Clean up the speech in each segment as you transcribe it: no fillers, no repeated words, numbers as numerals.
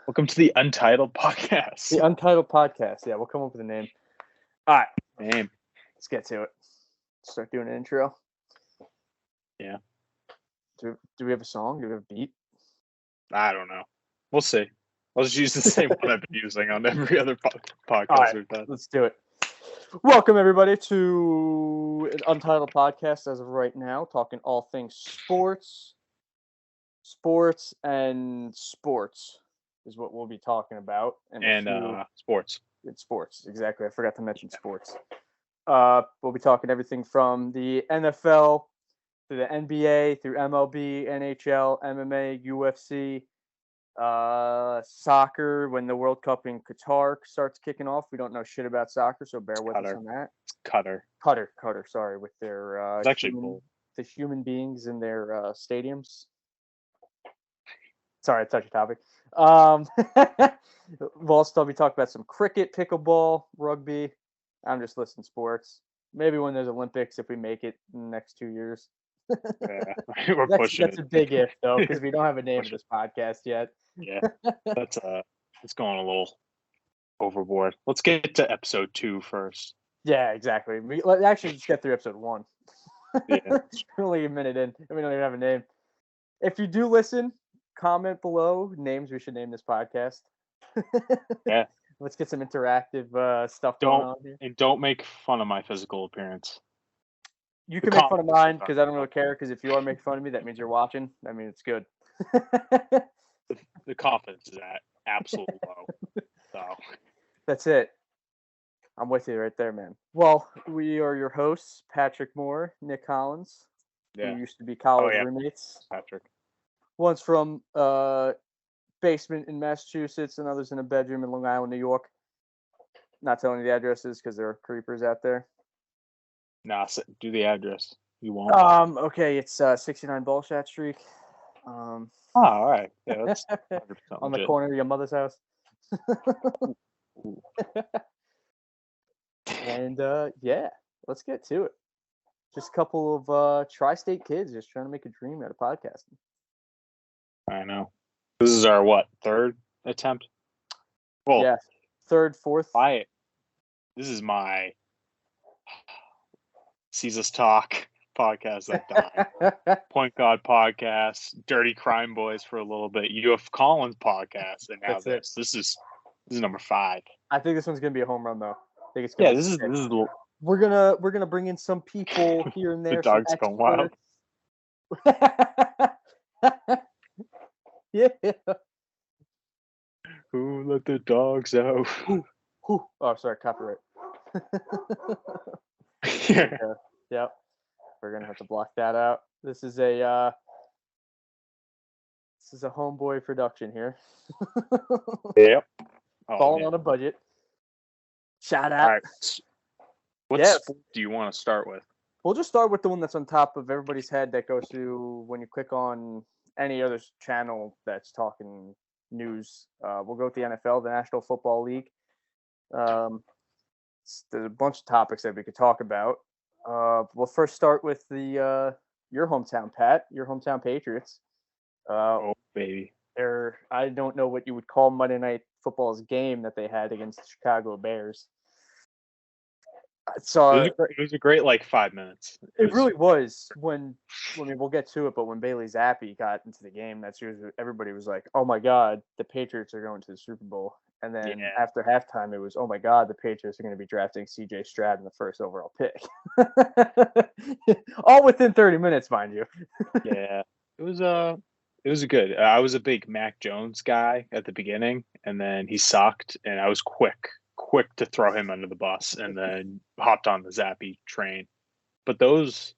Welcome to the Untitled Podcast. The Untitled Podcast. Yeah, we'll come up with a name. All right. Name. Let's get to it. Start doing an intro. Yeah. Do we have a song? Do we have a beat? I don't know. We'll see. I'll just use the same one I've been using on every other podcast All right, we've done. let's do it. Welcome, everybody, to an Untitled Podcast as of right now, talking all things sports is what we'll be talking about. Sports. It's sports, exactly. I forgot to mention sports. We'll be talking everything from the NFL through the NBA, through MLB, NHL, MMA, UFC, soccer. When the World Cup in Qatar starts kicking off, we don't know shit about soccer, so bear with us on that. Qatar. Sorry, with their It's actually cool. The human beings in their stadiums. Sorry, I touched a topic. We'll also be talking about some cricket, pickleball, rugby. I'm just listing sports. Maybe when there's Olympics, if we make it in the next 2 years. Yeah, we're pushing That's a big if, though, because we don't have a name for this podcast yet. Yeah, that's it's going a little overboard. Let's get to episode 2 first. Yeah, exactly. Let's actually just get through episode 1. Yeah. We're only a minute in, and we don't even have a name. If you do listen, comment below names we should name this podcast. Yeah. Let's get some interactive stuff going on here. And don't make fun of my physical appearance. You can make fun of mine because I don't really care. Because if you are making fun of me, that means you're watching. I mean, it's good. The confidence is at absolute low. So that's it. I'm with you right there, man. Well, we are your hosts, Patrick Moore, Nick Collins. Yeah. We used to be college roommates. Patrick. One's from basement in Massachusetts, and others in a bedroom in Long Island, New York. Not telling you the addresses because there are creepers out there. Nah, do the address. You won't. Okay, it's 69 Bullshot Street. All right. Yeah, that's 100% on the corner of your mother's house. And yeah, let's get to it. Just a couple of tri-state kids just trying to make a dream out of podcasting. I know. This is our third attempt? Well, yeah, third, fourth. This is my Sees Us Talk podcast that died. Point God podcast, Dirty Crime Boys for a little bit, UF Collins podcast, and now this. This is number 5. I think this one's gonna be a home run though. I think it's gonna this is we're gonna bring in some people here and there. The dog's going wild. Yeah. Who let the dogs out? Oh, sorry, copyright. Yeah. Yep. We're gonna have to block that out. This is a homeboy production here. Yep. Falling on a budget. Shout out. All right. What sport do you want to start with? We'll just start with the one that's on top of everybody's head that goes to when you click on any other channel that's talking news. We'll go with the NFL, the National Football League. There's a bunch of topics that we could talk about. We'll first start with your hometown, Pat, your hometown Patriots. Oh, baby. I don't know what you would call Monday Night Football's game that they had against the Chicago Bears. So it was a great 5 minutes. It really was. We'll get to it, but when Bailey Zappi got into the game, everybody was like, "Oh my God, the Patriots are going to the Super Bowl." And then after halftime, it was, "Oh my God, the Patriots are going to be drafting C.J. Stroud in the first overall pick." All within 30 minutes, mind you. Yeah, it was good. I was a big Mac Jones guy at the beginning, and then he sucked, and I was quick to throw him under the bus, and then hopped on the Zappi train. But those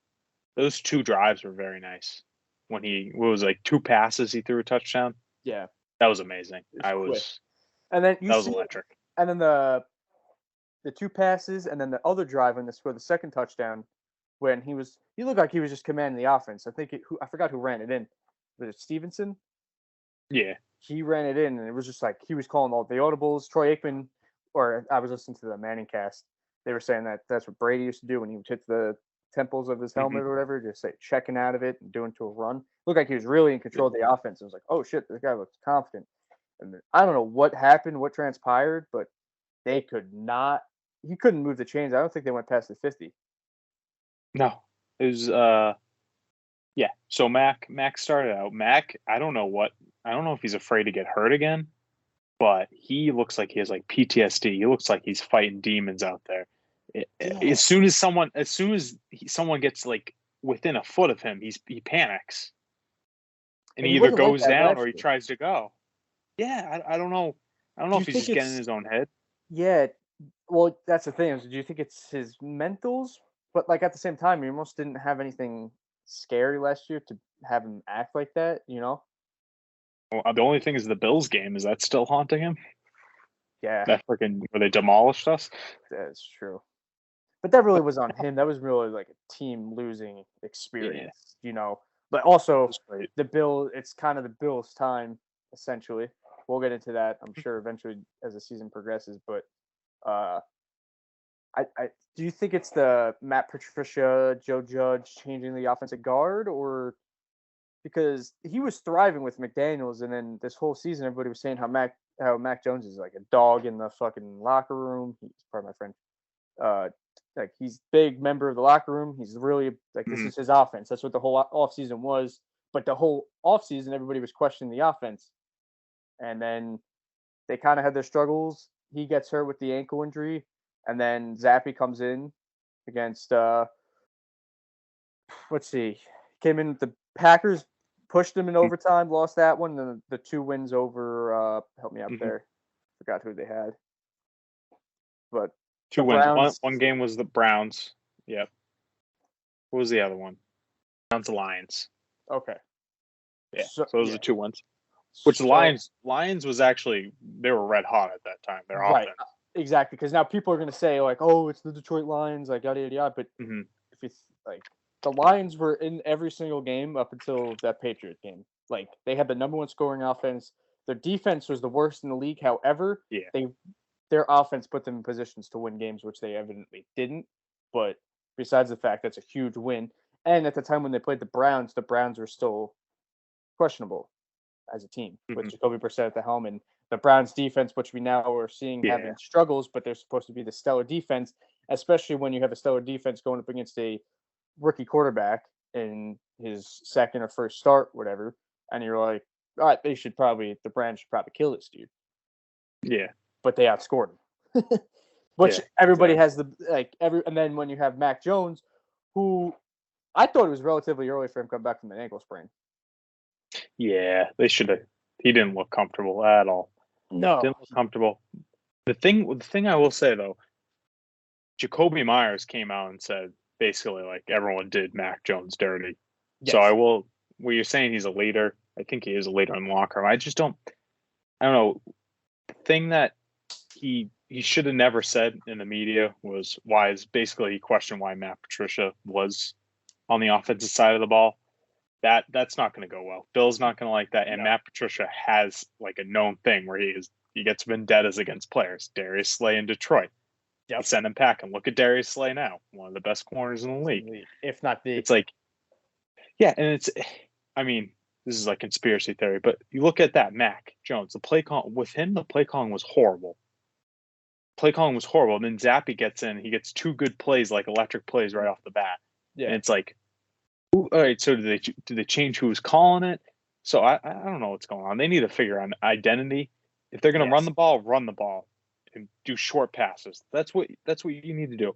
2 drives were very nice. When he 2 passes, he threw a touchdown. Yeah, that was amazing. And then that was electric. And then the 2 passes, and then the other drive when they scored the second touchdown, when he looked like he was just commanding the offense. I think I forgot who ran it in. Was it Stevenson? Yeah, he ran it in, and it was just like he was calling all the audibles. Troy Aikman, or I was listening to the Manning cast. They were saying that that's what Brady used to do when he would hit the temples of his helmet or whatever, just say checking out of it and doing to a run. Looked like he was really in control of the offense. It was like, oh shit, this guy looks confident. And I don't know what happened, what transpired, but they could not. He couldn't move the chains. I don't think they went past the 50. No, it was yeah. So Mac started out. Mac, I don't know if he's afraid to get hurt again, but he looks like he has like PTSD. He looks like he's fighting demons out there. Yeah, As soon as someone gets like within a foot of him, he panics and and he he either wasn't like goes that down last or he year. tries to go. Yeah, I don't know. I don't know Do if you he's think just getting in it's his own head. yeah? Well, that's the thing. Do you think it's his mentals? But like at the same time, he almost didn't have anything scary last year to have him act like that. You know? Well, the only thing is the Bills game. Is that still haunting him? Yeah, That freaking where they demolished us. that's true. But that really was on him. That was really like a team losing Yeah, experience, But that also was great. it's kind of the Bills' time, essentially. We'll get into that, I'm sure, eventually as the season progresses. But uh, I do you think it's the Matt Patricia, Joe Judge changing the offensive guard, or because he was thriving with McDaniels, and then this whole season everybody was saying how Mac Jones is like a dog in the fucking locker room. He's part of my friend. Like he's big member of the locker room. He's really like this Mhm. is his offense. That's what the whole offseason was. But the whole offseason, everybody was questioning the offense. And then they kind of had their struggles. He gets hurt with the ankle injury, and then Zappy comes in against let's see, came in with the Packers, pushed them in overtime, lost that one. Then the two wins over help me out Mhm. there. Forgot who they had. But the Two wins. Browns. One game was the Browns. Yep. What was the other one? Browns Lions. Okay. Yeah. So So those are yeah. the two ones. Which the So Lions was actually they were red hot at that time. Their right, offense. exactly. Because now people are going to say like, "Oh, it's the Detroit Lions," like yada yada yada. But Hmm. if it's like the Lions were in every single game up until that Patriot game. Like they had the number one scoring offense. Their defense was the worst in the league. However, Yeah. they their offense put them in positions to win games, which they evidently didn't. But besides the fact that's a huge win, and at the time when they played the Browns were still questionable as a team with Hmm. Jacoby Brissett at the helm and the Browns defense, which we now are seeing Yeah. having struggles, but they're supposed to be the stellar defense, especially when you have a stellar defense going up against a rookie quarterback in his second or first start, whatever. And you're like, all right, the Browns should probably kill this dude. Yeah. But they outscored him. Which Yeah. everybody Exactly. has and then when you have Mac Jones, who I thought it was relatively early for him to come back from an ankle sprain. Yeah. They should have. He didn't look comfortable at all. No. Didn't look comfortable. The thing I will say though, Jacoby Myers came out and said basically like everyone did Mac Jones dirty. So I Yes. will. Well, you're saying he's a leader. I think he is a leader in the locker room. I just don't. I don't know. The thing that he should have never said in the media was why is basically he questioned why Matt Patricia was on the offensive side of the ball. That's not going to go well. Bill's not going to like that, and No. Matt Patricia has like a known thing where he gets vendettas against players. Darius Slay in Detroit, he Yep. sent him packing. Look at Darius Slay now, one of the best corners in the league. If not the It's like yeah, and it's I mean this is like conspiracy theory, but you look at that Mac Jones, the play call with him, the play calling was horrible. Play calling was horrible. And then Zappy gets in, he gets two good plays, like electric plays right off the bat, and yeah. it's like all right, so do they change who's calling it? So I don't know what's going on. They need to figure out identity. If they're going to Yes. run the ball and do short passes. That's what you need to do.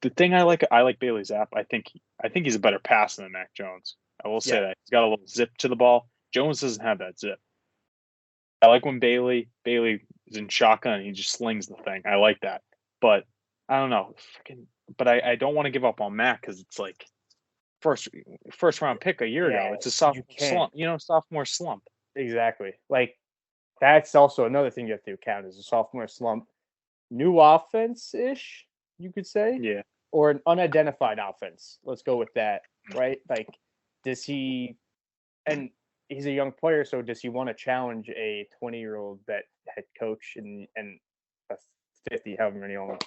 The thing I like Bailey Zapp. I think he's a better passer than Mac Jones. I will say Yeah. that he's got a little zip to the ball. Jones doesn't have that zip. I like when Bailey is in shotgun and he just slings the thing. I like that, but I don't know. Freaking, but I don't want to give up on Mac because it's like first first round pick a year ago. Yeah. It's a You sophomore can't. slump, sophomore slump. Exactly. Like that's also another thing you have to account is a sophomore slump. New offense ish, you could say, Yeah. or an unidentified offense. Let's go with that, right? Like, does he, and he's a young player, so does he want to challenge a 20-year-old that head coach and a 50, however many long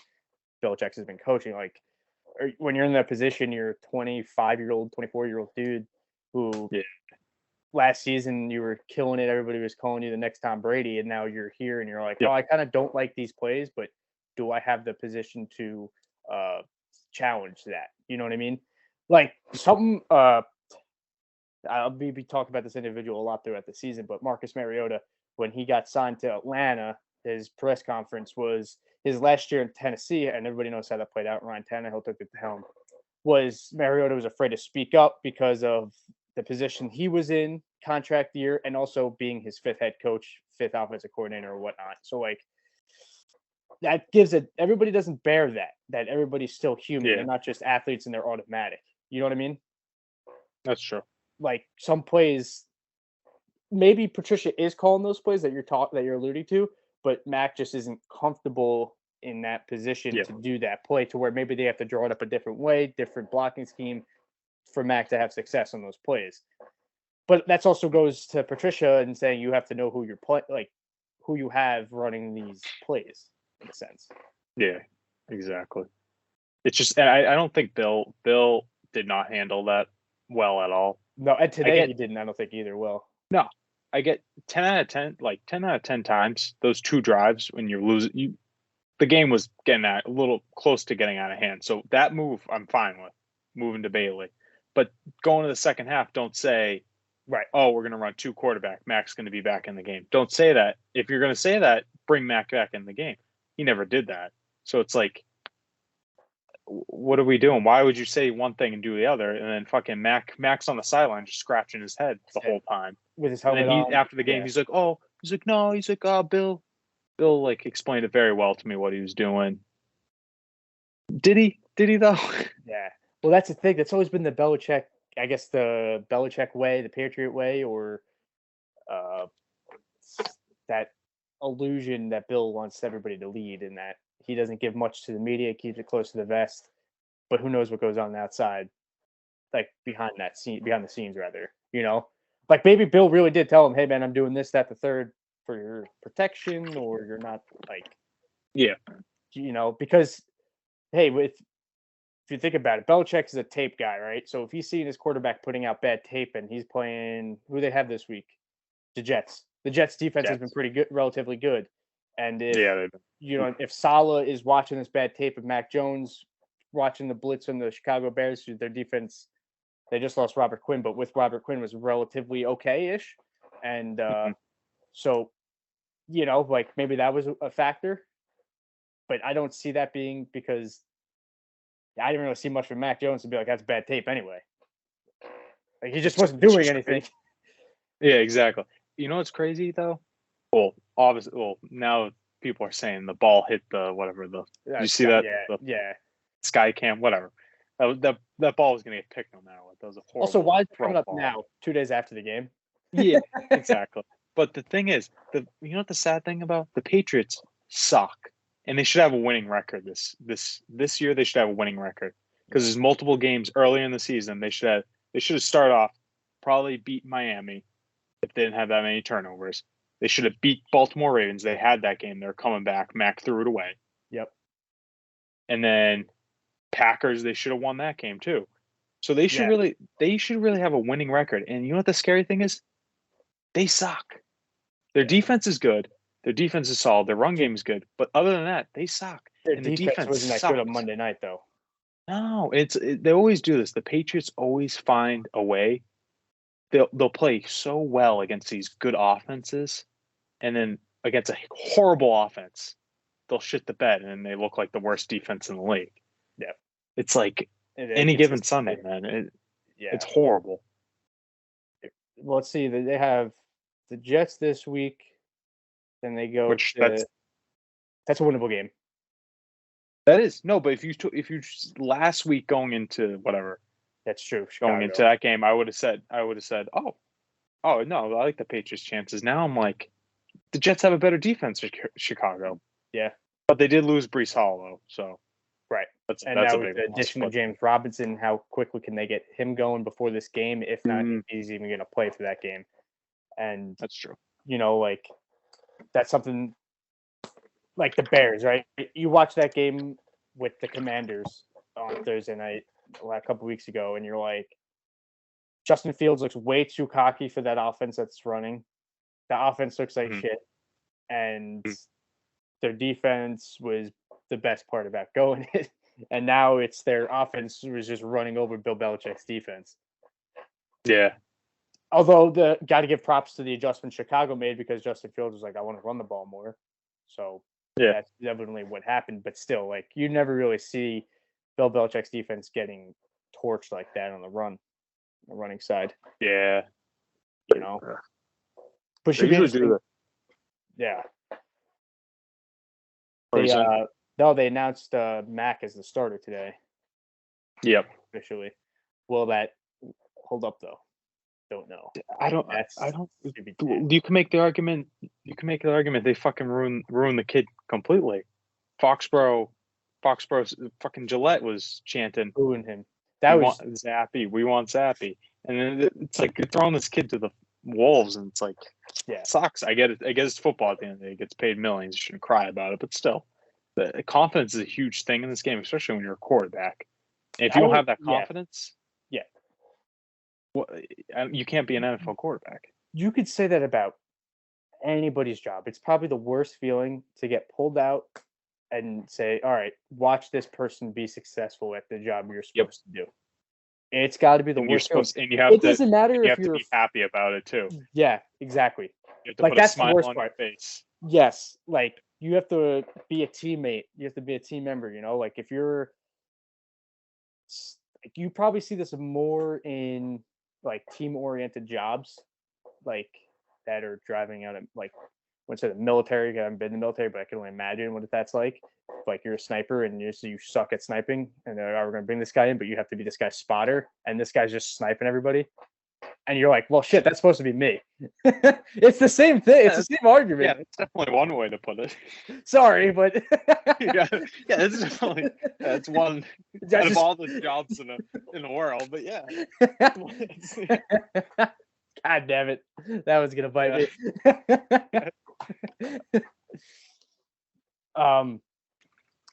Belichick has been coaching? Like, when you're in that position, you're a 25-year-old, 24-year-old dude who Yeah. last season you were killing it. Everybody was calling you the next Tom Brady, and now you're here and you're like, Yeah. oh, I kind of don't like these plays, but do I have the position to challenge that? You know what I mean? Like something. I'll be talking about this individual a lot throughout the season, but Marcus Mariota, when he got signed to Atlanta, his press conference was his last year in Tennessee, and everybody knows how that played out. Ryan Tannehill took the helm. Was Mariota was afraid to speak up because of the position he was in, contract year, and also being his fifth head coach, fifth offensive coordinator, or whatnot. So like that gives it. Everybody doesn't bear that everybody's still human. Yeah. They're not just athletes and they're automatic. You know what I mean? That's true. Like some plays, maybe Patricia is calling those plays that you're alluding to, but Mac just isn't comfortable in that position Yeah. to do that play to where maybe they have to draw it up a different way, different blocking scheme for Mac to have success on those plays. But that's also goes to Patricia and saying you have to know who you're who you have running these plays in a sense. Yeah, exactly. It's just I don't think Bill did not handle that well at all. No, and today he didn't. I don't think either will. No, I get 10 out of 10, like 10 out of 10 times those two drives when you're losing. The game was getting a little close to getting out of hand. So that move, I'm fine with moving to Bailey. But going to the second half, don't say, right, oh, we're going to run two quarterback. Mac's going to be back in the game. Don't say that. If you're going to say that, bring Mac back in the game. He never did that. So it's like, what are we doing? Why would you say one thing and do the other? And then fucking Mac's on the sideline just scratching his head the whole time. With his helmet and then on. After the game, he's like, no, Bill like explained it very well to me what he was doing. Did he though? Yeah. Well, that's the thing. That's always been the Belichick, I guess the Belichick way, the Patriot way, or that illusion that Bill wants everybody to lead and that he doesn't give much to the media, keeps it close to the vest. But who knows what goes on outside, like behind the scenes rather, you know? Like maybe Bill really did tell him, hey man, I'm doing this, that, the third for your protection, or you're not like, yeah, you know, because hey, if you think about it, Belichick is a tape guy, right? So if he's seeing his quarterback putting out bad tape and he's playing who they have this week, the Jets. The Jets defense has been pretty good, relatively good. And if Saleh is watching this bad tape of Mac Jones, watching the blitz on the Chicago Bears, their defense, they just lost Robert Quinn, but with Robert Quinn was relatively okay-ish. And so, like maybe that was a factor. But I don't see that being because I didn't really see much from Mac Jones to be like, that's bad tape anyway. Like he just wasn't doing anything. Yeah, exactly. You know what's crazy though? Well, obviously, now people are saying the ball hit the whatever the. Did you see that? Yeah. Sky cam, whatever. That ball was gonna get picked no matter what. That was a horrible. Also, why is it coming up now, 2 days after the game? Yeah, exactly. But the thing is, you know what the sad thing about the Patriots suck, and they should have a winning record this year. They should have a winning record because there's multiple games earlier in the season. They should have started off probably beat Miami if they didn't have that many turnovers. They should have beat Baltimore Ravens. They had that game. They're coming back. Mac threw it away. Yep. And then Packers, they should have won that game too. So they should really have a winning record. And you know what the scary thing is? They suck. Their defense is good. Their defense is solid. Their run game is good. But other than that, they suck. Their defense wasn't that good on Monday night, though. No, they always do this. The Patriots always find a way. They'll play so well against these good offenses, and then against a horrible offense, they'll shit the bed, and then they look like the worst defense in the league. Yeah, it's like any given Sunday, man. It's horrible. Well, let's see. They have the Jets this week. Then they go. That's a winnable game. That is no, but if you last week going into whatever. That's true. Going into that game, I would have said, oh no, I like the Patriots' chances. Now I'm like, the Jets have a better defense for Chicago. Yeah, but they did lose Breece Hall though, so right. That's now with the addition of James Robinson, how quickly can they get him going before this game? If not, he's even going to play for that game. And that's true. Like that's something like the Bears, right? You watch that game with the Commanders on Thursday night. A couple weeks ago, and you're like, Justin Fields looks way too cocky for that offense that's running. The offense looks like Mhm. shit, and Mhm. their defense was the best part about going it. And now it's their offense was just running over Bill Belichick's defense. Yeah. Although the got to give props to the adjustment Chicago made because Justin Fields was like, I want to run the ball more. So Yeah. that's definitely what happened. But still, like you never really see Bill Belichick's defense getting torched like that on the running side. Yeah. You know, but it They should be usually do interesting. that. Yeah, What are you they saying? no, they announced Mac as the starter today Yep. officially. Will that hold up though? Don't know. I don't. That's I don't. should be You can make the argument. You can make the argument they fucking ruin the kid completely. Foxborough, fucking Gillette was chanting, booing him. "We That want was Zappy. We want Zappy." And then it's like you're throwing this kid to the wolves, and it's like, yeah. sucks. I get it. I guess it's football at the end of the day. He gets paid millions. You shouldn't cry about it, but still, the confidence is a huge thing in this game, especially when you're a quarterback. And if you don't have that confidence, yeah, you can't be an NFL quarterback. you could say that about anybody's job. It's probably the worst feeling to get pulled out and say, "All right, watch this person be successful at the job you're Yep. supposed to do." It's got to be the And you're worst feeling. supposed, and you have It to, doesn't matter you if have to you're be happy about it too. yeah, exactly. You have to Like put a that's the smile worst on part. your face. Yes, like you have to be a teammate. You have to be a team member, you know? Like if you're like you probably see this more in like team-oriented jobs like that are driving out of like went to the military. I haven't been in the military, but I can only imagine what that's like. Like you're a sniper and you suck at sniping, and they're like, oh, we're gonna bring this guy in, but you have to be this guy's spotter, and this guy's just sniping everybody. And you're like, well, shit, that's supposed to be me. It's the same thing. It's the same argument. Yeah, it's definitely one way to put it. Sorry, but yeah, it's definitely it's one out of all the jobs in the world. But yeah, God damn it, that was gonna bite me.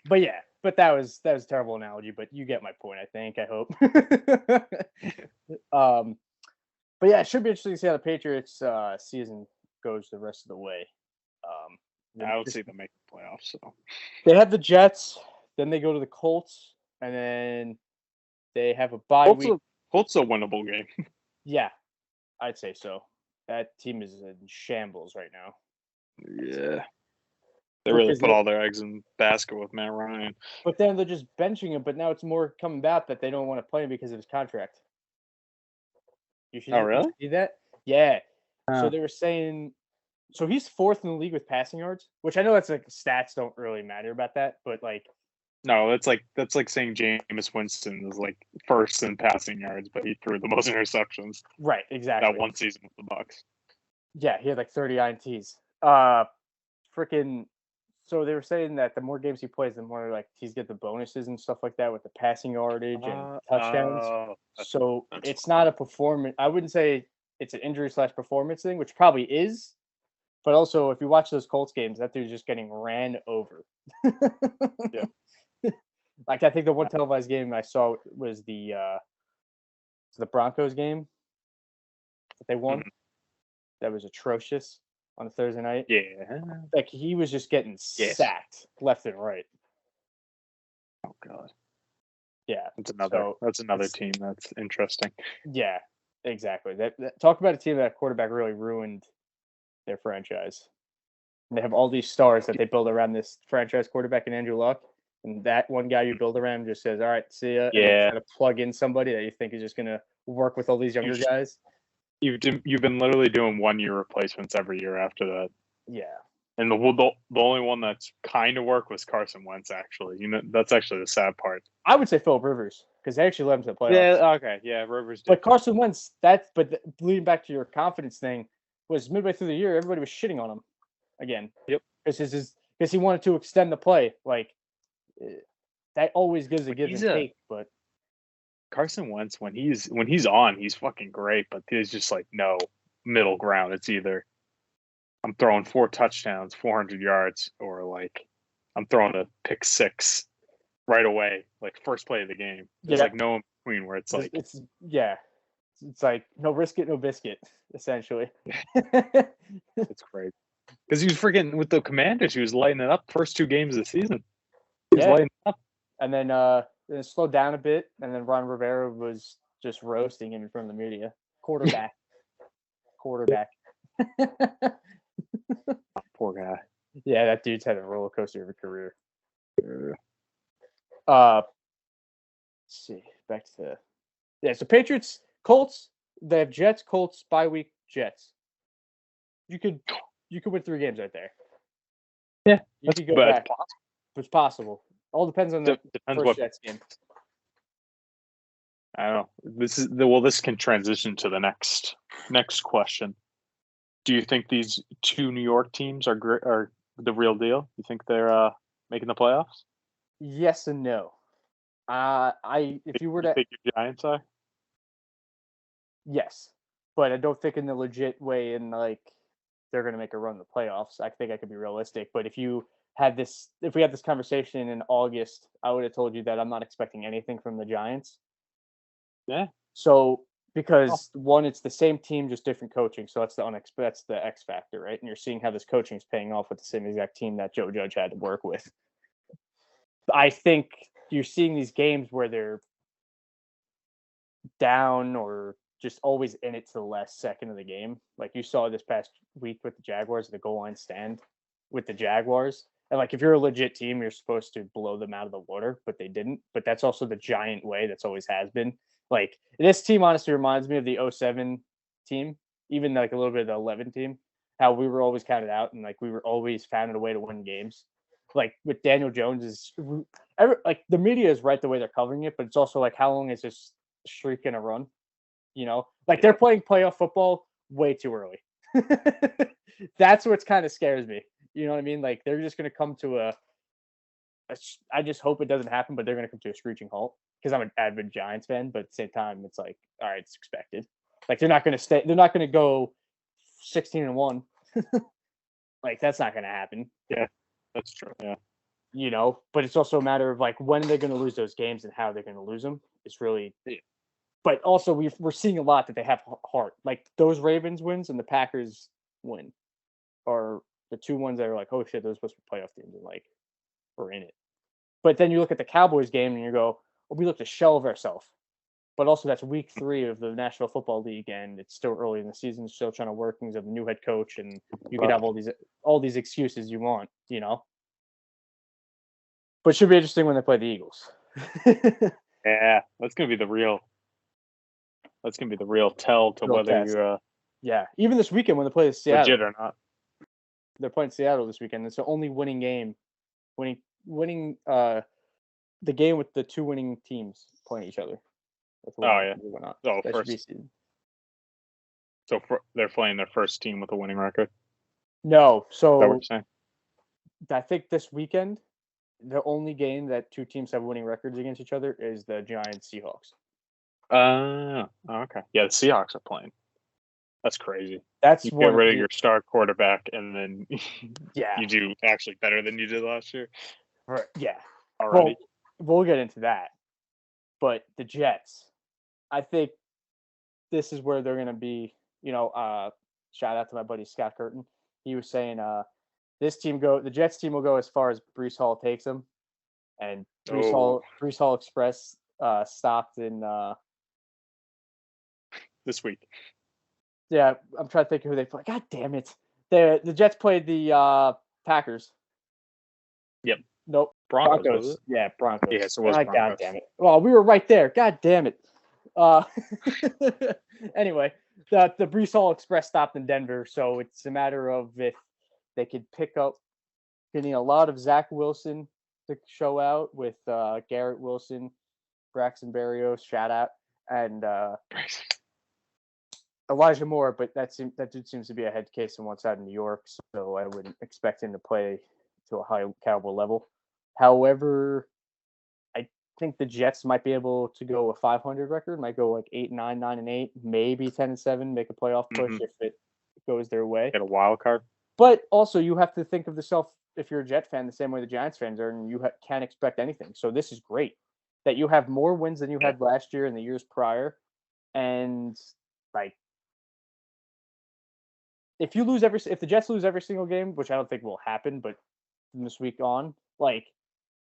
But yeah, but that was a terrible analogy. But you get my point, I think. I hope. But yeah, it should be interesting to see how the Patriots season goes the rest of the way. I don't see them making playoffs. So they have the Jets, then they go to the Colts, and then they have a bye week. Colts a winnable game. Yeah, I'd say so. That team is in shambles right now. Yeah. They really put all their eggs in basket with Matt Ryan. But then they're just benching him, but now it's more coming back that they don't want to play him because of his contract. Oh, really? See that? Yeah. So they were saying so he's fourth in the league with passing yards, which I know that's like stats don't really matter about that, but like no, that's like saying Jameis Winston is like first in passing yards, but he threw the most interceptions. Right, exactly. That one season with the Bucs. Yeah, he had like 30 INTs. Freaking. So they were saying that the more games he plays, the more like he's get the bonuses and stuff like that with the passing yardage and touchdowns. So it's not a performance. I wouldn't say it's an injury / performance thing, which probably is. But also, if you watch those Colts games, that dude's just getting ran over. Yeah. Like I think the one televised game I saw was the Broncos game that they won. Mm-hmm. That was atrocious on a Thursday night. Yeah. Like he was just getting sacked left and right. Oh god. Yeah. That's another team that's interesting. Yeah, exactly. That talk about a team that quarterback really ruined their franchise. And they have all these stars that they build around this franchise quarterback in Andrew Luck. And that one guy you build around just says, all right, see ya. Yeah. And try to plug in somebody that you think is just going to work with all these younger guys. You've been literally doing 1 year replacements every year after that. Yeah. And the only one that's kind of worked was Carson Wentz, actually. That's actually the sad part. I would say Phillip Rivers, because they actually led him to the playoffs. Yeah, okay. Yeah, Rivers did. But Carson Wentz, but leading back to your confidence thing, was midway through the year, everybody was shitting on him again. Yep. Because he wanted to extend the play. Like, that always gives a give and take, but Carson Wentz, when he's on, he's fucking great, but there's just like no middle ground. It's either I'm throwing 4 touchdowns, 400 yards, or like I'm throwing a pick 6 right away, like first play of the game. There's like no in between where it's like it's yeah. It's like no risk it, no biscuit, essentially. It's crazy. Because he was freaking with the Commanders. He was lighting it up first 2 games of the season. He was lighting it up. And then it slowed down a bit, and then Ron Rivera was just roasting him in front of the media. Quarterback. Poor guy. Yeah, that dude's had a roller coaster of a career. Let's see. Back to so Patriots, Colts. They have Jets, Colts, bye week, Jets. You could win 3 games right there. Yeah, you could go back. It's possible. All depends on the first Jets game. I don't know. This can transition to the next question. Do you think these 2 New York teams are the real deal? You think they're making the playoffs? Yes and no. If you were to think your Giants are? Yes, but I don't think in the legit way in like they're going to make a run in the playoffs. I think I could be realistic. But if we had this conversation in August, I would have told you that I'm not expecting anything from the Giants. Yeah. So because one, it's the same team, just different coaching. So that's the X factor, right? And you're seeing how this coaching is paying off with the same exact team that Joe Judge had to work with. I think you're seeing these games where they're down or just always in it to the last second of the game. Like you saw this past week with the Jaguars, the goal line stand with the Jaguars. And like if you're a legit team, you're supposed to blow them out of the water, but they didn't. But that's also the Giant way. That's always has been. Like this team honestly reminds me of the 07 team, even like a little bit of the 11 team, how we were always counted out and like we were always found a way to win games. Like with Daniel Jones like the media is right the way they're covering it, but it's also like how long is this streak gonna run? You know, like they're playing playoff football way too early. That's what kind of scares me. You know what I mean? Like they're just going to come to I just hope it doesn't happen, but they're going to come to a screeching halt because I'm an avid Giants fan. But at the same time, it's like, all right, it's expected. Like they're not going to stay. They're not going to go 16-1. Like that's not going to happen. Yeah, that's true. Yeah. You know, but it's also a matter of like when they're going to lose those games and how they're going to lose them. It's really. But also, we're seeing a lot that they have heart. Like those Ravens wins and the Packers win are the 2 ones that are like, oh shit, those supposed to be playoff teams and like we're in it. But then you look at the Cowboys game and you go, well, we looked a shell of ourselves. But also that's week 3 of the National Football League and it's still early in the season, still trying to work things of a new head coach and you could have all these excuses you want, you know. But it should be interesting when they play the Eagles. Yeah, that's gonna be the real. That's gonna be the real tell to whether you're. Yeah, even this weekend when they play Seattle, legit or not. They're playing Seattle this weekend. It's the only winning game, winning the game with the 2 winning teams playing each other. Yeah. Oh, first. So they're playing their first team with a winning record. No, so is that what you're saying? I think this weekend, the only game that 2 teams have winning records against each other is the Giants Seahawks. Okay. Yeah, the Seahawks are playing. That's crazy. That's you get rid of your star quarterback, and then yeah, you do actually better than you did last year. Right. Yeah. Already. We'll get into that. But the Jets, I think this is where they're going to be. You know, shout out to my buddy Scott Curtin. He was saying, the Jets team will go as far as Breece Hall takes them, and Breece Hall Express stopped in this week. Yeah, I'm trying to think of who they play. God damn it. The Jets played the Packers. Yep. Nope. Broncos. Yeah, Broncos. Yeah, so it was Broncos. God damn it. Well, we were right there. God damn it. Anyway, the Breece Hall Express stopped in Denver, so it's a matter of if they could pick up getting a lot of Zach Wilson to show out with Garrett Wilson, Braxton Berrios, shout out, and Elijah Moore, but that dude seems to be a head case on one side in New York, so I wouldn't expect him to play to a high caliber level. However, I think the Jets might be able to go a 500 record, might go like 8-9, 9-8, maybe 10-7, make a playoff push if it goes their way. Get a wild card. But also, you have to think of yourself, if you're a Jet fan, the same way the Giants fans are, and you can't expect anything. So this is great that you have more wins than you had last year and the years prior. And like, if the Jets lose every single game, which I don't think will happen, but from this week on, like,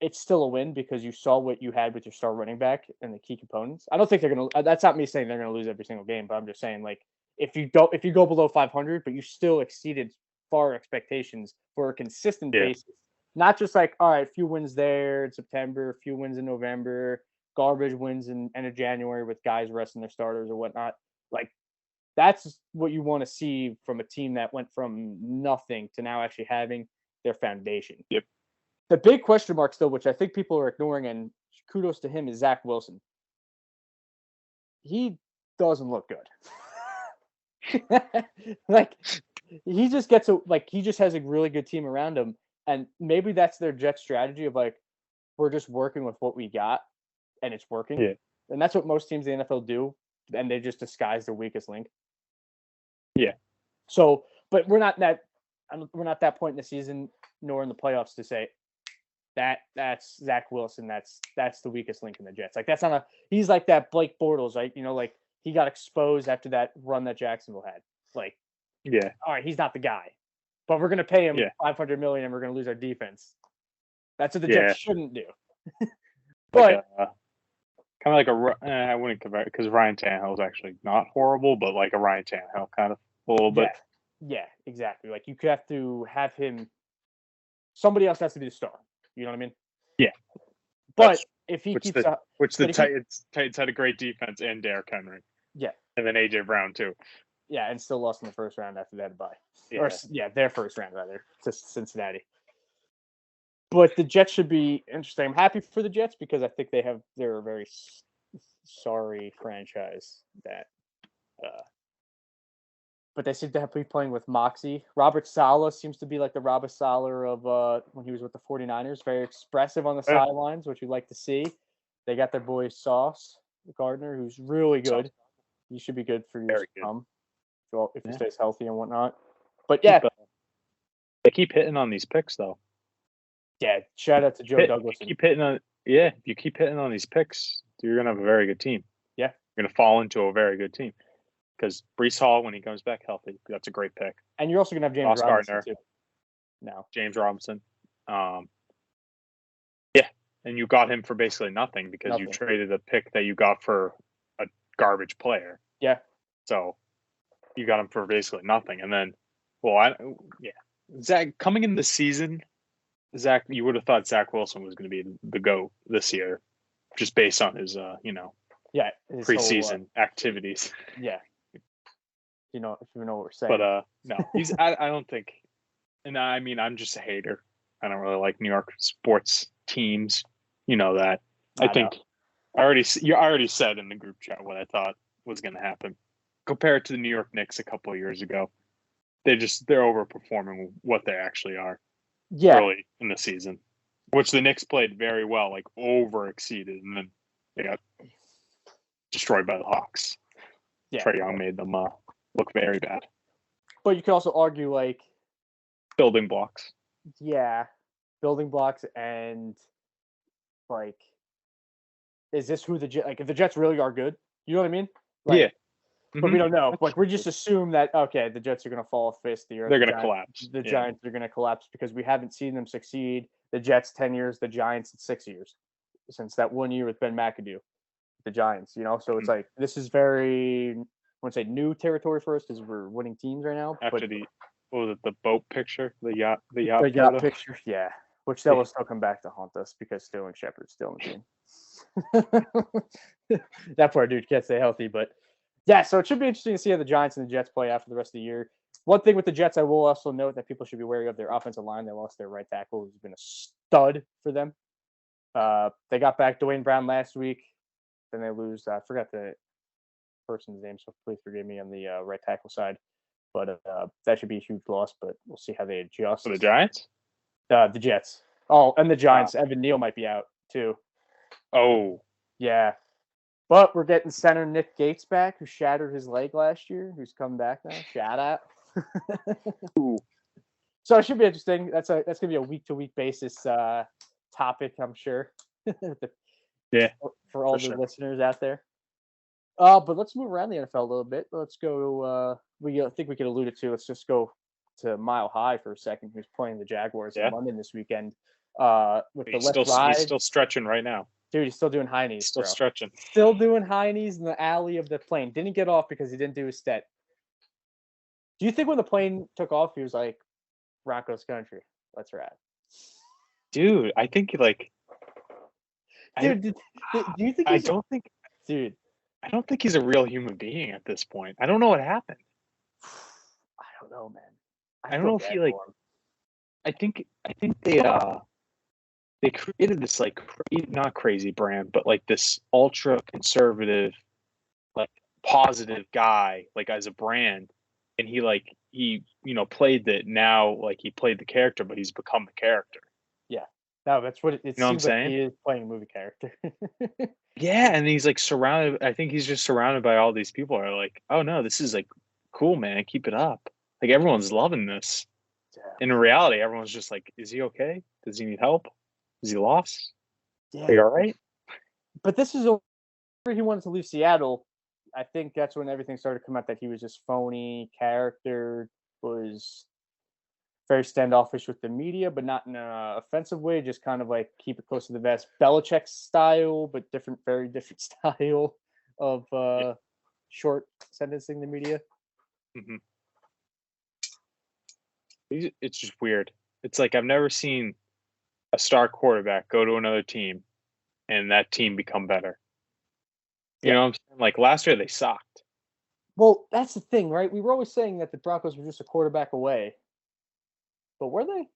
it's still a win because you saw what you had with your star running back and the key components. I don't think they're gonna. That's not me saying they're gonna lose every single game, but I'm just saying, like, if you go below 500, but you still exceeded far expectations for a consistent Yeah. basis, not just like, all right, a few wins there in September, a few wins in November, garbage wins in end of January with guys resting their starters or whatnot. Like, that's what you want to see from a team that went from nothing to now actually having their foundation. Yep. The big question mark still, which I think people are ignoring, and kudos to him, is Zach Wilson. He doesn't look good. Like, he just has a really good team around him, and maybe that's their Jet strategy of like, we're just working with what we got, and it's working. Yeah. And that's what most teams in the NFL do, and they just disguise their weakest link. Yeah. So, but we're not that point in the season nor in the playoffs to say that's Zach Wilson. That's the weakest link in the Jets. Like, that's not he's like that Blake Bortles, right? You know, like, he got exposed after that run that Jacksonville had. Like, Yeah. all right, he's not the guy, but we're going to pay him Yeah. $500 million and we're going to lose our defense. That's what the Yeah. Jets shouldn't do. Like But kind of like I wouldn't compare it because Ryan Tannehill is actually not horrible, but like a Ryan Tannehill kind of a little bit. Yeah, exactly. Like, you could have to have him. Somebody else has to be the star. You know what I mean? Yeah. But if he keeps the Titans had a great defense and Derrick Henry. Yeah. And then AJ Brown too. Yeah, and still lost in the first round after that bye. Yeah. Or their first round rather to Cincinnati. But the Jets should be interesting. I'm happy for the Jets because I think they're a very sorry franchise that but they seem to be playing with moxie. Robert Saleh seems to be like the Robert Saleh of when he was with the 49ers. Very expressive on the sidelines, which we like to see. They got their boy Sauce Gardner, who's really good. He should be good for years to come if he stays healthy and whatnot. But yeah. They keep hitting on these picks, though. Yeah, shout out to Joe Douglas. If you keep hitting on these picks, you're going to have a very good team. Yeah. You're going to fall into a very good team. Because Breece Hall, when he comes back healthy, that's a great pick. And you're also going to have James Robinson, Gardner, too. No. James Robinson. Yeah. And you got him for basically nothing because you traded a pick that you got for a garbage player. Yeah. So you got him for basically nothing. And then, Zach, coming in the season, you would have thought Zach Wilson was going to be the GOAT this year just based on his, preseason activities. Yeah. If you know what we're saying. But no, I don't think, and I mean, I'm just a hater. I don't really like New York sports teams. You know that. I think you already said in the group chat what I thought was going to happen. Compared to the New York Knicks a couple of years ago, they're overperforming what they actually are. Yeah. Early in the season, which the Knicks played very well, like over exceeded, and then they got destroyed by the Hawks. Yeah. Trae Young made them look very bad. But you could also argue like building blocks. Yeah, building blocks, and like, is this who the Jets? Like, if the Jets really are good, you know what I mean? Like, yeah. But we don't know. Like, we just assume that the Jets are going to fall off face the earth. They're going to collapse. The Giants are going to collapse because we haven't seen them succeed. The Jets 10 years, the Giants 6 years since that 1 year with Ben McAdoo. The Giants, so it's like this is very, I wouldn't say new territory for us because we're winning teams right now. After the boat picture, the yacht picture, yeah. Which that will still come back to haunt us because Sterling Shepard's still in the team. That poor dude can't stay healthy, but yeah. So it should be interesting to see how the Giants and the Jets play after the rest of the year. One thing with the Jets, I will also note that people should be wary of their offensive line. They lost their right tackle, who's been a stud for them. They got back Dwayne Brown last week. Then they lose. I forgot the person's name, so please forgive me on the right tackle side. But that should be a huge loss. But we'll see how they adjust. For the Giants? The Jets. Oh, and the Giants. Wow. Evan Neal might be out too. Oh. Yeah. But we're getting center Nick Gates back, who shattered his leg last year, who's come back now. Shout out. So it should be interesting. That's gonna be a week-to-week basis topic, I'm sure. Yeah. For all the listeners out there. But let's move around the NFL a little bit. Let's go. I think we could allude it to. Let's just go to Mile High for a second. Who's playing the Jaguars in London this weekend? With the left ride. He's still stretching right now. Dude, he's still doing high knees. Still bro. stretching. Still doing high knees in the alley of the plane. Didn't get off because he didn't do his step. Do you think when the plane took off, he was like, Broncos country, let's ride? Dude, I think like. Dude, do you think? I don't think. Dude, I don't think he's a real human being at this point. I don't know what happened. I don't know, man. I don't know if he like. I think they created this like not crazy brand, but like this ultra conservative, like positive guy, like as a brand, and he played that now, like he played the character, but he's become the character. Yeah, no, that's what it you know seems what I'm like. saying? He is playing a movie character. Yeah, and he's like surrounded. I think he's just surrounded by all these people who are like, oh no, this is like cool, man. Keep it up. Like everyone's loving this. Yeah. In reality, everyone's just like, is he okay? Does he need help? Is he lost? Yeah. Are you all right? But this is he wanted to leave Seattle. I think that's when everything started to come out that he was just phony character, was very standoffish with the media, but not in an offensive way, just kind of like keep it close to the vest. Belichick style, but very different style of short sentencing the media. Mm-hmm. It's just weird. It's like I've never seen a star quarterback go to another team and that team become better. You know what I'm saying? Like last year they sucked. Well, that's the thing, right? We were always saying that the Broncos were just a quarterback away. But were they?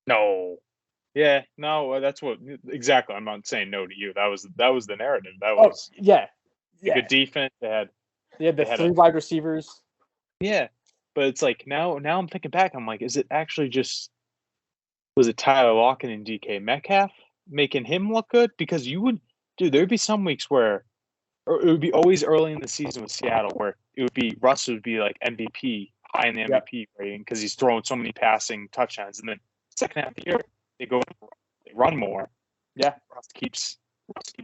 No. Yeah, no, that's what exactly. I'm not saying no to you. That was the narrative. That was good defense. They had the three wide receivers. Yeah. But it's like now I'm thinking back, I'm like, is it actually just was it Tyler Lockett and DK Metcalf making him look good? Because there'd be some weeks where or it would be always early in the season with Seattle where it would be Russ would be like MVP, high in the MVP rating because he's throwing so many passing touchdowns. And then second half of the year, they run more. Yeah. Russ keeps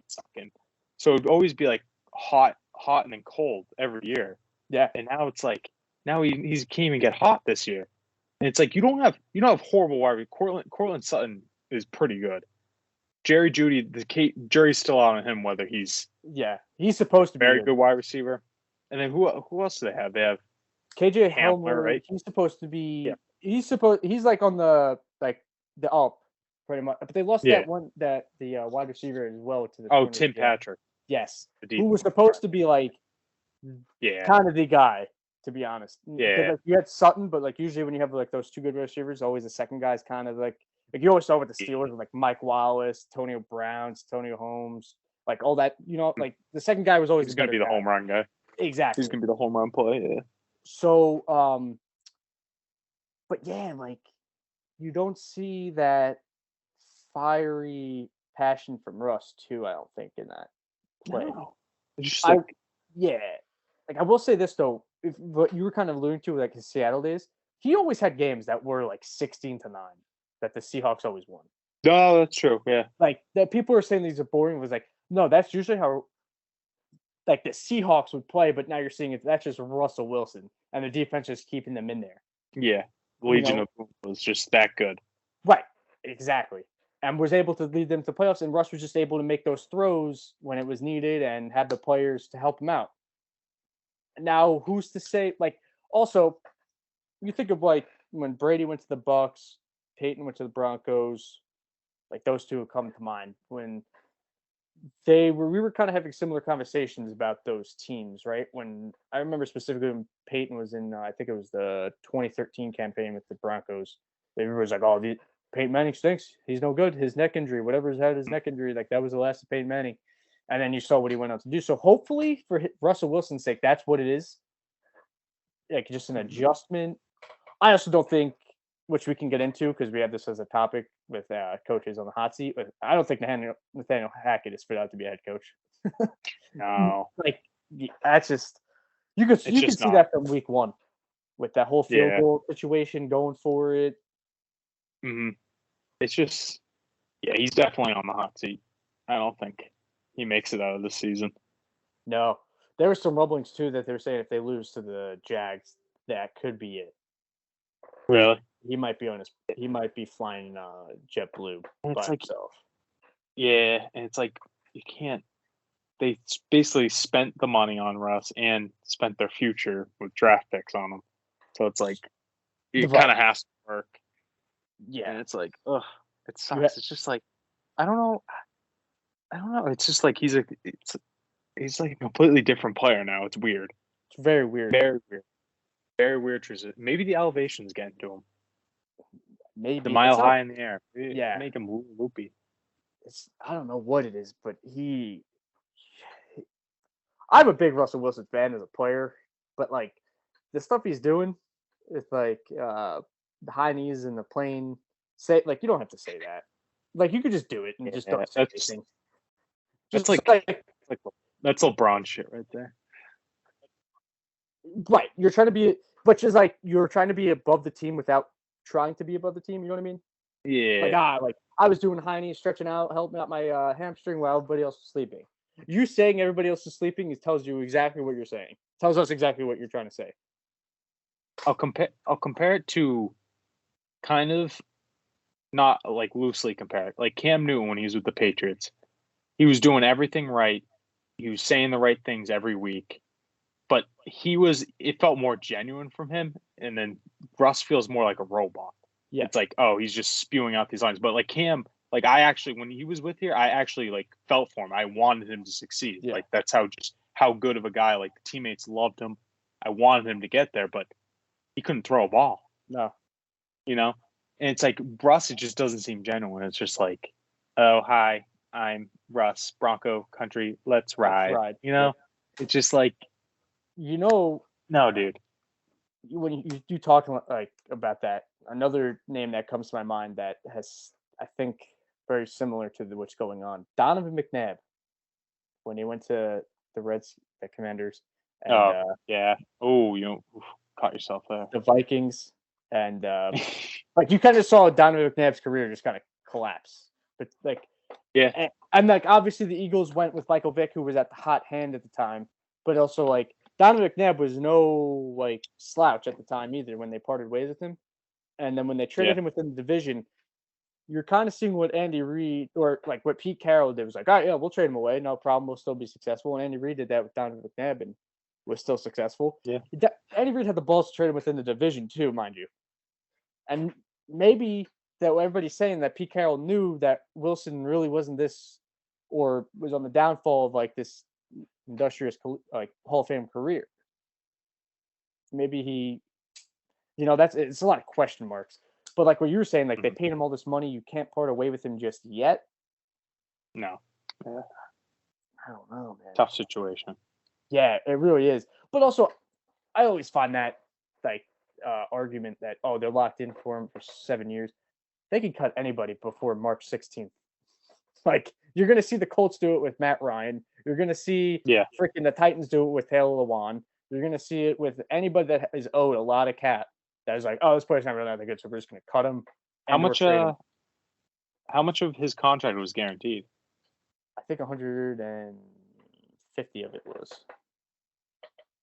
sucking. So it would always be like hot and then cold every year. Yeah. And now it's like he can't even get hot this year. And it's like you don't have horrible wide. Cortland Sutton is pretty good. Jerry Jeudy, jury's still out on him whether he's supposed to be very good wide receiver. And then who else do they have? They have KJ Hamler, right? He's supposed to be. Yeah. He's like on the up pretty much. But they lost the wide receiver as well to the. Tim Patrick. Yes, who was supposed to be like. Yeah. Kind of the guy, to be honest. Yeah. Like, you had Sutton, but like usually when you have like those two good receivers, always the second guy's kind of like you always saw with the Steelers with like Mike Wallace, Antonio Brown, Antonio Holmes, like all that. Like the second guy was always going to be the home run guy. Exactly. He's going to be the home run play. Yeah. So, but yeah, like you don't see that fiery passion from Russ too. I don't think in that play. No. Just like, Like I will say this though, what you were kind of alluding to, like his Seattle days, he always had games that were like 16-9 that the Seahawks always won. No, that's true. Yeah, like that people are saying these are boring. Was like, no, that's usually how like the Seahawks would play, but now you're seeing that's just Russell Wilson and the defense is keeping them in there. Yeah, Legion of Boom was just that good. Right, exactly, and was able to lead them to playoffs. And Russ was just able to make those throws when it was needed and had the players to help him out. Now, who's to say? Like, also, you think of like when Brady went to the Bucs, Peyton went to the Broncos. Like those two have come to mind when we were kind of having similar conversations about those teams, right? When I remember specifically when Peyton was in, I think it was the 2013 campaign with the Broncos. Everybody was like, "Oh, Peyton Manning stinks. He's no good. His neck injury, whatever's had his neck injury, like that was the last of Peyton Manning." And then you saw what he went on to do. So hopefully for Russell Wilson's sake, that's what it is. Like just an adjustment. I also don't think, which we can get into because we have this as a topic with coaches on the hot seat, but I don't think Nathaniel Hackett is fit out to be a head coach. No. Like that's just you can see that from week one with that whole field goal situation going for it. Mm-hmm. It's just he's definitely on the hot seat. I don't think he makes it out of the season. No, there were some rumblings too that they were saying if they lose to the Jags, that could be it. Really? He might be on his. He might be flying JetBlue And by it's like, himself. yeah, and it's like you can't. They basically spent the money on Russ and spent their future with draft picks on him. So it's like it kind Right. of has to work. Yeah. And it's like, ugh, it You ha- sucks. It's just like I don't know. I don't know. It's just like he's like a completely different player now. It's weird. it's very weird. Very weird. Very weird. Maybe the elevation's getting to him. The Maybe it's mile not. high in the air. Yeah. Make him loopy. It's I don't know what it is, but I'm a big Russell Wilson fan as a player, but like the stuff he's doing with like the high knees and the plane say like you don't have to say that. Like you could just do it and just Yeah, don't say anything. that's Just like that's LeBron shit right there. right, you're trying to be which is like you're trying to be above the team without trying to be above the team, you know what I mean? Yeah. Like I was doing high knees, stretching out, helping out my hamstring while everybody else was sleeping. You saying everybody else is sleeping, it tells you exactly what you're saying. Tells us exactly what you're trying to say. I'll compare it to kind of not like loosely compare it. Like Cam Newton when he was with the Patriots. He was doing everything right. He was saying the right things every week. But it felt more genuine from him. And then Russ feels more like a robot. Yeah. It's like, oh, he's just spewing out these lines. But like Cam, like I actually, when he was with here, I actually like felt for him. I wanted him to succeed. Yeah. Like that's how good of a guy. Like the teammates loved him. I wanted him to get there, but he couldn't throw a ball. No. You know, and it's like Russ. It just doesn't seem genuine. It's just like, oh hi, I'm Russ, Bronco country. Let's ride. You know, it's just like, no, dude. When you talk like about that, another name that comes to my mind that has I think very similar to what's going on. Donovan McNabb when he went to the Commanders, and Yeah. Oh, caught yourself there. the Vikings, and like you kind of saw Donovan McNabb's career just kind of collapse. But like, yeah, and like obviously the Eagles went with Michael Vick, who was at the hot hand at the time, but also like Donovan McNabb was no like slouch at the time either when they parted ways with him. And then when they traded him within the division, you're kind of seeing what Andy Reid or like what Pete Carroll did was like, all right, yeah, we'll trade him away, no problem, we'll still be successful. And Andy Reid did that with Donovan McNabb and was still successful. Yeah. Andy Reid had the balls to trade him within the division too, mind you. And maybe that everybody's saying that Pete Carroll knew that Wilson really wasn't this, or was on the downfall of like this industrious like Hall of Fame career. Maybe he, it's a lot of question marks. But like what you were saying, like they paid him all this money, you can't part away with him just yet. No. Yeah. I don't know, man. Tough situation. Yeah, it really is. But also, I always find that like argument that they're locked in for him for 7 years. They can cut anybody before March 16th. Like you're gonna see the Colts do it with Matt Ryan. You're gonna see freaking the Titans do it with Taylor Lewan. You're gonna see it with anybody that is owed a lot of cap. That is like, oh, this player's not really that good, so we're just gonna cut him. How much of his contract was guaranteed? I think 150 of it was.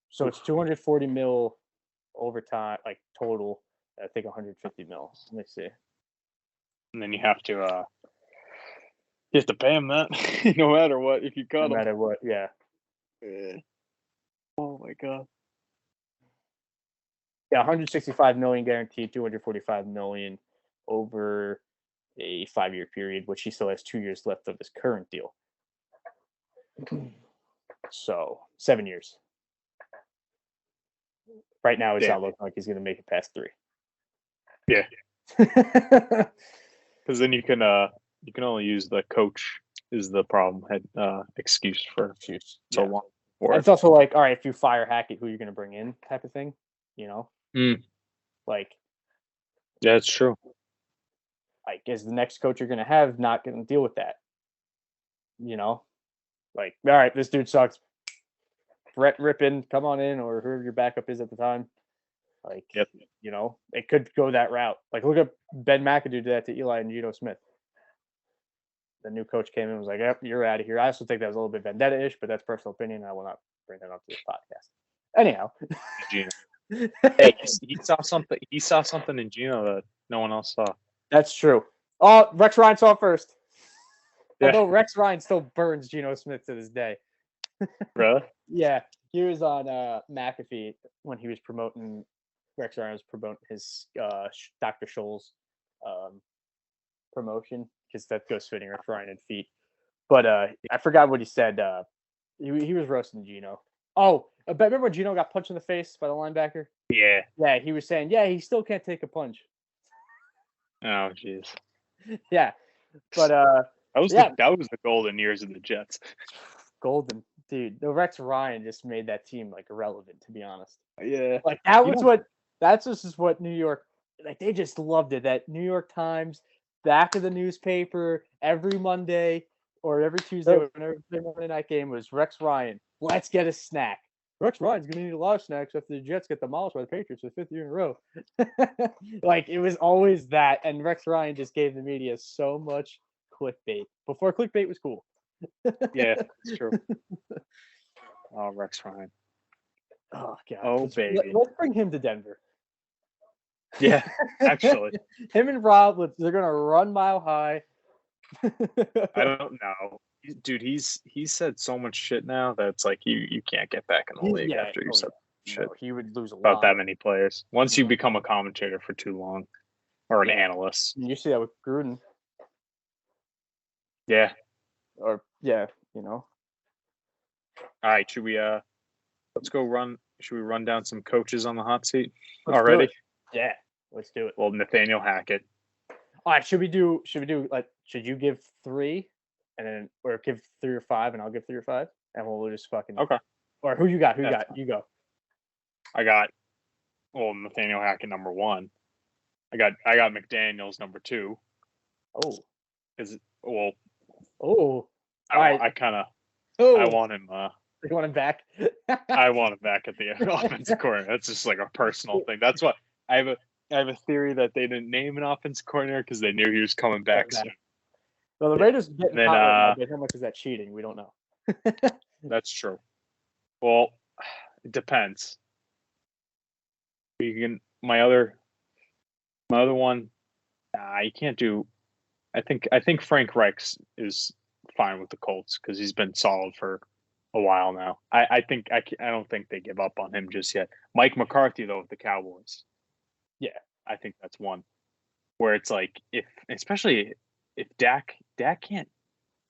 So it's 240 mil overtime, like total. I think 150 mil. Let me see. And then you have to pay him that no matter what. If you cut him, no matter what, yeah. Oh my god. Yeah, 165 million guaranteed, 245 million over a 5-year period, which he still has 2 years left of his current deal. So 7 years. Right now, it's not looking like he's going to make it past 3. Yeah. Because then you can only use the coach is the problem excuse for so long. It's also like, all right, if you fire Hackett, who you're going to bring in, type of thing, Like, yeah, it's true. Like, is the next coach you're going to have not going to deal with that? Like, all right, this dude sucks. Brett Rippin, come on in, or whoever your backup is at the time. Like, it could go that route. Like, look at Ben McAdoo did that to Eli and Geno Smith. the new coach came in and was like, "Yep, you're out of here." I also think that was a little bit vendetta-ish, but that's personal opinion. I will not bring that up to this podcast. Anyhow, Gino. Hey, he saw something. He saw something in Gino that no one else saw. that's true. Oh, Rex Ryan saw it first. Yeah. Although Rex Ryan still burns Geno Smith to this day. Really? Yeah, he was on McAfee when he was promoting. Rex Ryan was promoting his Dr. Scholl's promotion because that goes fitting Rex Ryan in feet. But I forgot what he said. He was roasting Geno. Oh, but remember when Geno got punched in the face by the linebacker? Yeah. Yeah, he was saying, yeah, he still can't take a punch. Oh, jeez. Yeah, but That was yeah. that was the golden years of the Jets. Golden, dude. The Rex Ryan just made that team like irrelevant, to be honest. Yeah. Like that's just what New York, like they just loved it. That New York Times back of the newspaper every Monday or every Tuesday, whenever the Monday night game was Rex Ryan. Let's get a snack. Rex Ryan's gonna need a lot of snacks after the Jets get demolished by the Patriots for the 5th year in a row. Like it was always that, and Rex Ryan just gave the media so much clickbait before clickbait was cool. Yeah, it's true. Oh, Rex Ryan. Oh god. Oh baby. Let's bring him to Denver. Yeah, actually. Him and Rob, they're gonna run mile high. I don't know. Dude, he's said so much shit now that it's like you can't get back in the league after you said shit No, he would lose a about lot. that many players. Once you become a commentator for too long or an analyst. You see that with Gruden. Yeah. Or yeah, you know. All right, should we run down some coaches on the hot seat Let's already? Yeah, let's do it. Well, Nathaniel Hackett. All right, should you give 3 and then or give 3 or 5 and I'll give 3 or 5 and we'll just fucking Okay. Or who you got? You go. I got Nathaniel Hackett number 1. I got McDaniels number 2. Oh. All right. I want him You want him back? I want him back at the offensive coordinator. That's just like a personal thing. That's what I have a theory that they didn't name an offensive coordinator because they knew he was coming back soon. Well, the Raiders getting hot right now, but how much is that cheating? We don't know. That's true. Well, it depends. My other one. You can't do. I think Frank Reich is fine with the Colts because he's been solid for a while now. I don't think they give up on him just yet. Mike McCarthy though with the Cowboys. Yeah, I think that's one where it's like especially if Dak can't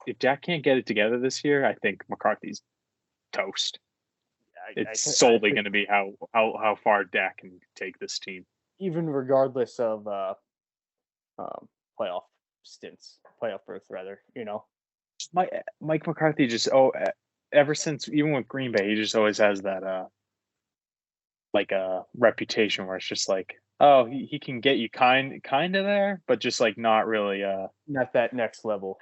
get it together this year, I think McCarthy's toast. It's solely going to be how far Dak can take this team, even regardless of playoff berth, rather. You know, Mike McCarthy just ever since even with Green Bay, he just always has that like a reputation where it's just like, oh, he can get you kind of there, but just like not really not that next level.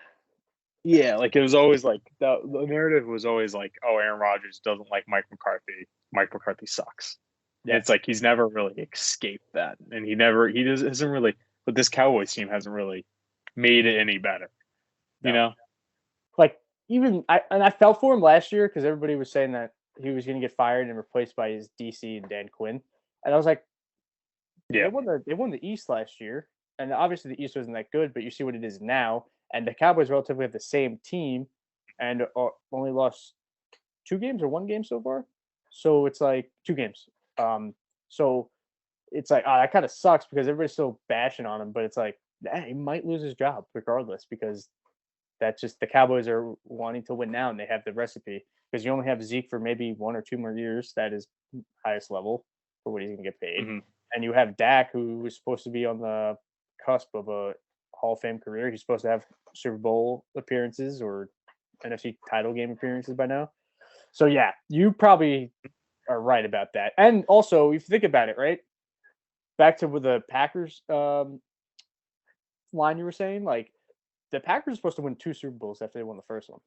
Yeah, like it was always like the narrative was always like, oh, Aaron Rodgers doesn't like Mike McCarthy. Mike McCarthy sucks. Yeah. And it's like he's never really escaped that, and hasn't really. But this Cowboys team hasn't really made it any better. No. You know, like even I felt for him last year because everybody was saying that he was going to get fired and replaced by his DC and Dan Quinn, and I was like, yeah, they won the East last year, and obviously the East wasn't that good, but you see what it is now. And the Cowboys relatively have the same team and only lost 2 games or 1 game so far. So it's like 2 games. So it's like, that kind of sucks because everybody's still bashing on him, but it's like, he might lose his job regardless because that's just the Cowboys are wanting to win now and they have the recipe because you only have Zeke for maybe 1 or 2 more years. That is highest level for what he's going to get paid. Mm-hmm. And you have Dak, who is supposed to be on the cusp of a Hall of Fame career. He's supposed to have Super Bowl appearances or NFC title game appearances by now. So yeah, you probably are right about that. And also, if you think about it, right? Back to with the Packers line you were saying, like the Packers are supposed to win 2 Super Bowls after they won the first one.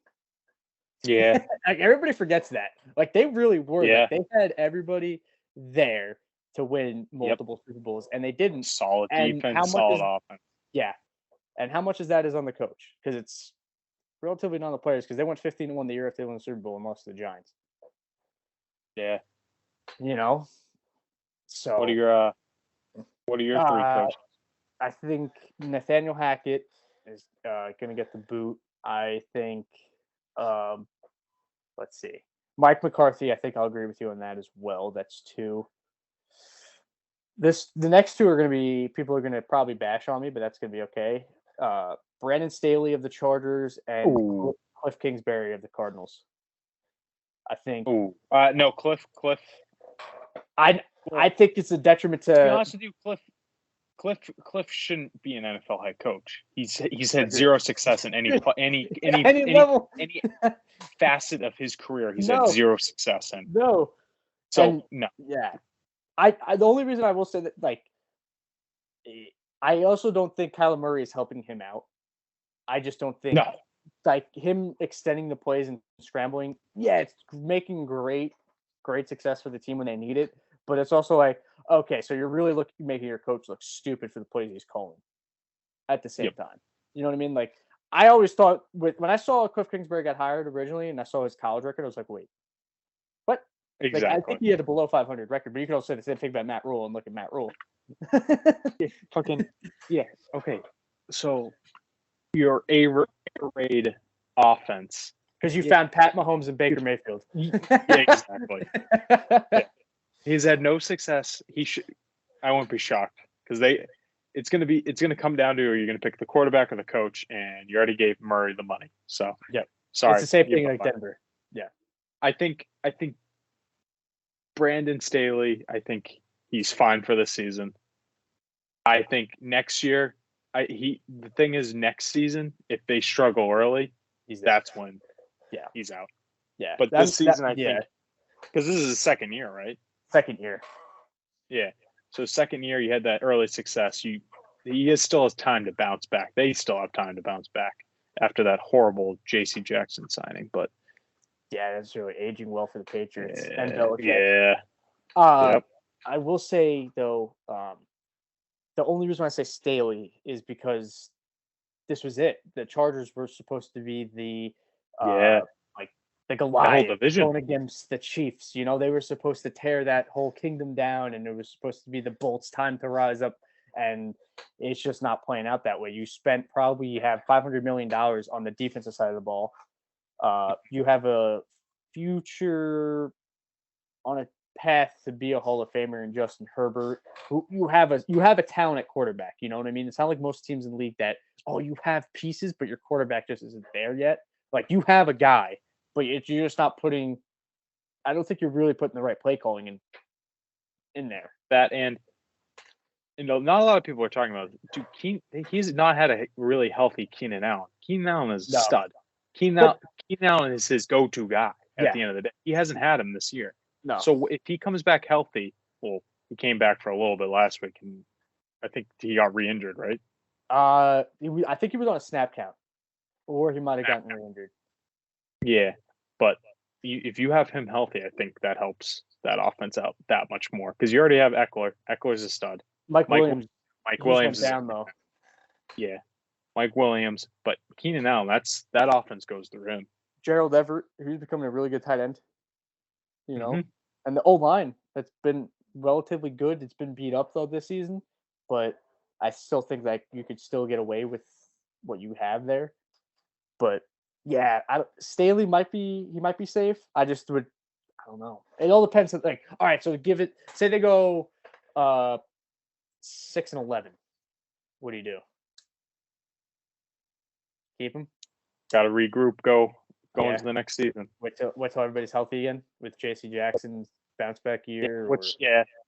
Yeah. Like everybody forgets that. Like they really were. Yeah. Like, they had everybody there to win multiple Super Bowls, and they didn't. Solid defense, solid offense. Yeah. And how much of that is on the coach? Because it's relatively none of the players because they went 15-1 the year if they won the Super Bowl and lost to the Giants. Yeah. You know, so What are your three coaches? I think Nathaniel Hackett is going to get the boot. I think, let's see, Mike McCarthy. I think I'll agree with you on that as well. That's 2. The next 2 are going to be people are going to probably bash on me, but that's going to be okay. Brandon Staley of the Chargers and Cliff Kingsbury of the Cardinals. I think. No, Cliff. I think it's a detriment to. To be honest with you, Cliff shouldn't be an NFL head coach. He's had zero success in any level, any facet of his career. He's No. had zero success in. No. So no. Yeah. I the only reason I will say that, like, I also don't think Kyler Murray is helping him out. I just don't think like him extending the plays and scrambling. Yeah, it's making great success for the team when they need it. But it's also like, okay, so you're really making your coach look stupid for the plays he's calling at the same time. You know what I mean? Like, I always thought when I saw Cliff Kingsbury got hired originally and I saw his college record, I was like, wait, what? Exactly. Like, I think he had a below 500 record, but you can also say the same thing about Matt Rule and look at Matt Rule. Okay. So your A-grade offense. Because you found Pat Mahomes and Baker Mayfield. Yeah, exactly. Yeah. He's had no success. I won't be shocked because it's gonna come down to, are you gonna pick the quarterback or the coach, and you already gave Murray the money. So sorry. It's the same thing like Denver. Yeah. I think Brandon Staley, I think he's fine for this season. I think next year, the thing is next season, if they struggle early, that's when he's out. Yeah. But this season, I think, because this is his second year, right? Second year. Yeah. So second year, you had that early success. He still has time to bounce back. They still have time to bounce back after that horrible J.C. Jackson signing. But yeah, that's really aging well for the Patriots and Belichick. Yeah. Yep. I will say though, the only reason I say Staley is because this was it. The Chargers were supposed to be the Goliath division going against the Chiefs. You know, they were supposed to tear that whole kingdom down, and it was supposed to be the Bolts' time to rise up. And it's just not playing out that way. You have $500 million on the defensive side of the ball. You have a future on a path to be a Hall of Famer in Justin Herbert. You have a talent at quarterback. You know what I mean? It's not like most teams in the league that, you have pieces, but your quarterback just isn't there yet. Like, you have a guy, but you're just not putting. I don't think you're really putting the right play calling in there. That, and not a lot of people are talking about. Dude, he's not had a really healthy Keenan Allen. Keenan Allen is a stud. Keenan Allen is his go-to guy at the end of the day. He hasn't had him this year. No. So if he comes back healthy, he came back for a little bit last week, and I think he got re-injured, right? I think he was on a snap count, or he might have gotten re-injured. Yeah, but if you have him healthy, I think that helps that offense out that much more because you already have Eckler. Eckler's a stud. Mike Williams went down though. Yeah, Mike Williams, but Keenan Allen, that offense goes through him. Gerald Everett, he's becoming a really good tight end. You know, and the O-line that's been relatively good. It's been beat up though this season, but I still think that you could still get away with what you have there. But yeah, Staley might be safe. I don't know. It all depends on, like, all right, so say they go 6-11. What do you do? Keep him? Got to regroup, go into the next season. Wait till everybody's healthy again with J.C. Jackson's bounce back year.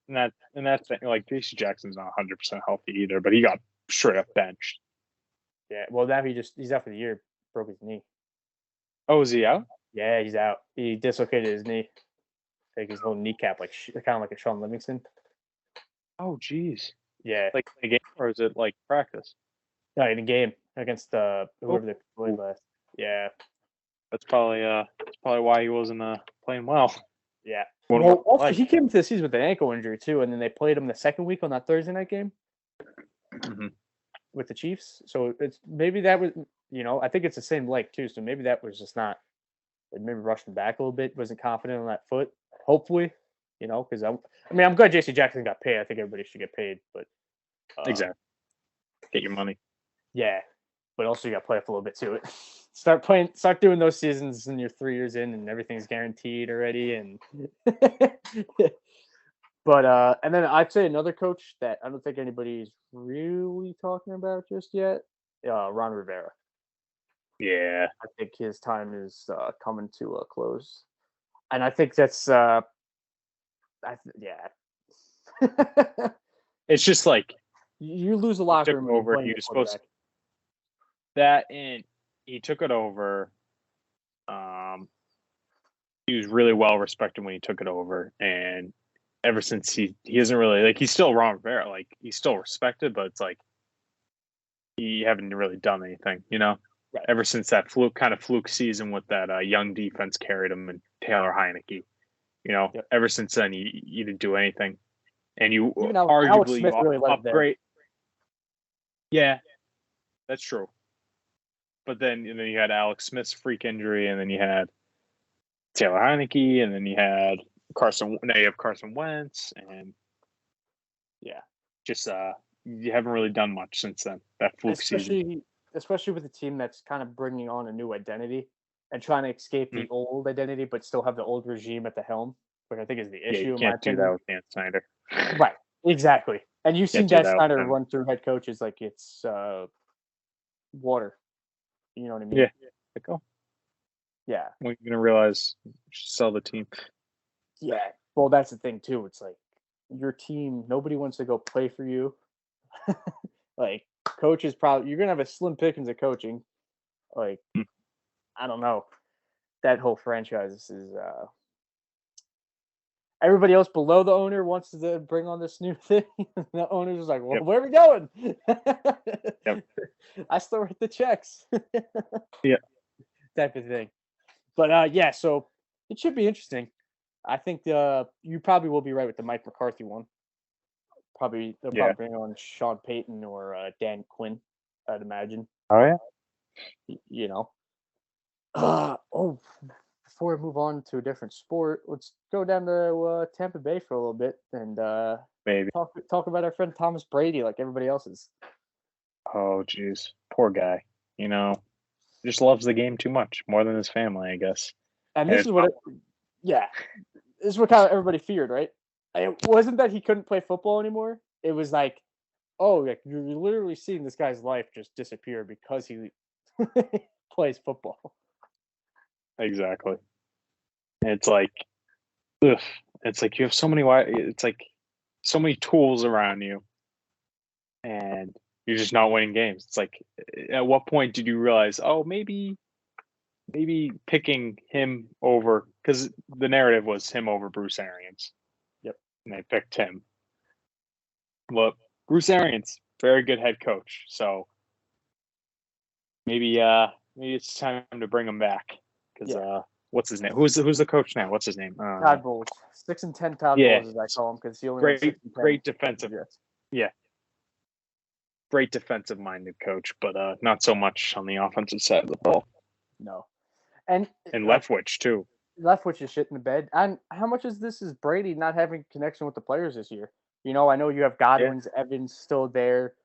And that's like J.C. Jackson's not 100% healthy either, but he got straight up benched. Yeah, well now he's out for the year. Broke his knee. Oh, is he out? Yeah, he's out. He dislocated his knee. Like his little kneecap, like kind of like a Sean Livingston. Oh, geez. Yeah. Like in a game, or is it like practice? No, in a game against whoever they played last. Yeah. That's probably why he wasn't playing well. Yeah. Well, also, he came into the season with an ankle injury too, and then they played him the second week on that Thursday night game. Mm-hmm. with the Chiefs. So it's maybe that was, I think it's the same leg too. So maybe that was just not. Maybe rushed him back a little bit. Wasn't confident on that foot. Hopefully, because I'm glad J.C. Jackson got paid. I think everybody should get paid, but Exactly. Get your money. yeah, but also you got to play up a little bit to it. Start doing those seasons, and you're 3 years in, and everything's guaranteed already. And but and then I'd say another coach that I don't think anybody's really talking about just yet, Ron Rivera. Yeah. I think his time is coming to a close, and I think that's yeah. It's just like you lose a locker room when you over. blame He the was supposed quarterback. that, and he took it over. He was really well respected when he took it over, and ever since he isn't really like he's still Ron Rivera, like he's still respected, but it's like he haven't really done anything, Right. Ever since that fluke season with that young defense carried him and Taylor Heineke, Yep. Ever since then you didn't do anything, and you Even Alex arguably Smith really led it there. upgrade. Yeah, that's true. But then you had Alex Smith's freak injury, and then you had Taylor Heineke, and then you had Carson. Now you have Carson Wentz, and yeah, just you haven't really done much since then. That fluke season, especially with a team that's kind of bringing on a new identity and trying to escape the old identity, but still have the old regime at the helm, which I think is the issue. You can't do that with Dan Snyder. Right, exactly. And you've seen Dan Snyder run through head coaches like it's water. You know what I mean? Yeah. Like, oh. Yeah. When you're gonna realize you should sell the team. Yeah. Well, that's the thing too. It's like your team. Nobody wants to go play for you. Like coaches, probably you're gonna have a slim pickings of coaching. Like I don't know. That whole franchise is. Everybody else below the owner wants to bring on this new thing. The owner's just like, well, where are we going? Yep. I still write the checks. Yeah. Type of thing. But yeah, so it should be interesting. I think you probably will be right with the Mike McCarthy one. Probably they'll probably bring on Sean Payton or Dan Quinn, I'd imagine. Oh yeah. Before we move on to a different sport, let's go down to Tampa Bay for a little bit and Maybe talk about our friend Thomas Brady, like everybody else's. Oh jeez, poor guy. Just loves the game too much, more than his family, I guess. And this is what, this is what kind of everybody feared, right? It wasn't that he couldn't play football anymore. It was like, you're literally seeing this guy's life just disappear because he plays football. Exactly. It's like, ugh. It's like you have so many. It's like so many tools around you, and you're just not winning games. It's like, at what point did you realize? Oh, maybe picking him over, because the narrative was him over Bruce Arians. Yep. And they picked him. Well, Bruce Arians, very good head coach. So maybe it's time to bring him back. Because what's his name? Who's the coach now? What's his name? Todd Bowles. 6-10 Todd Bowles, as I call him, because he only great defensive. Yeah. Great defensive minded coach, but not so much on the offensive side of the ball. No. And Leftwich too. Leftwich is shit in the bed. And how much is Brady not having connection with the players this year? I know you have Godwin's, Evans still there.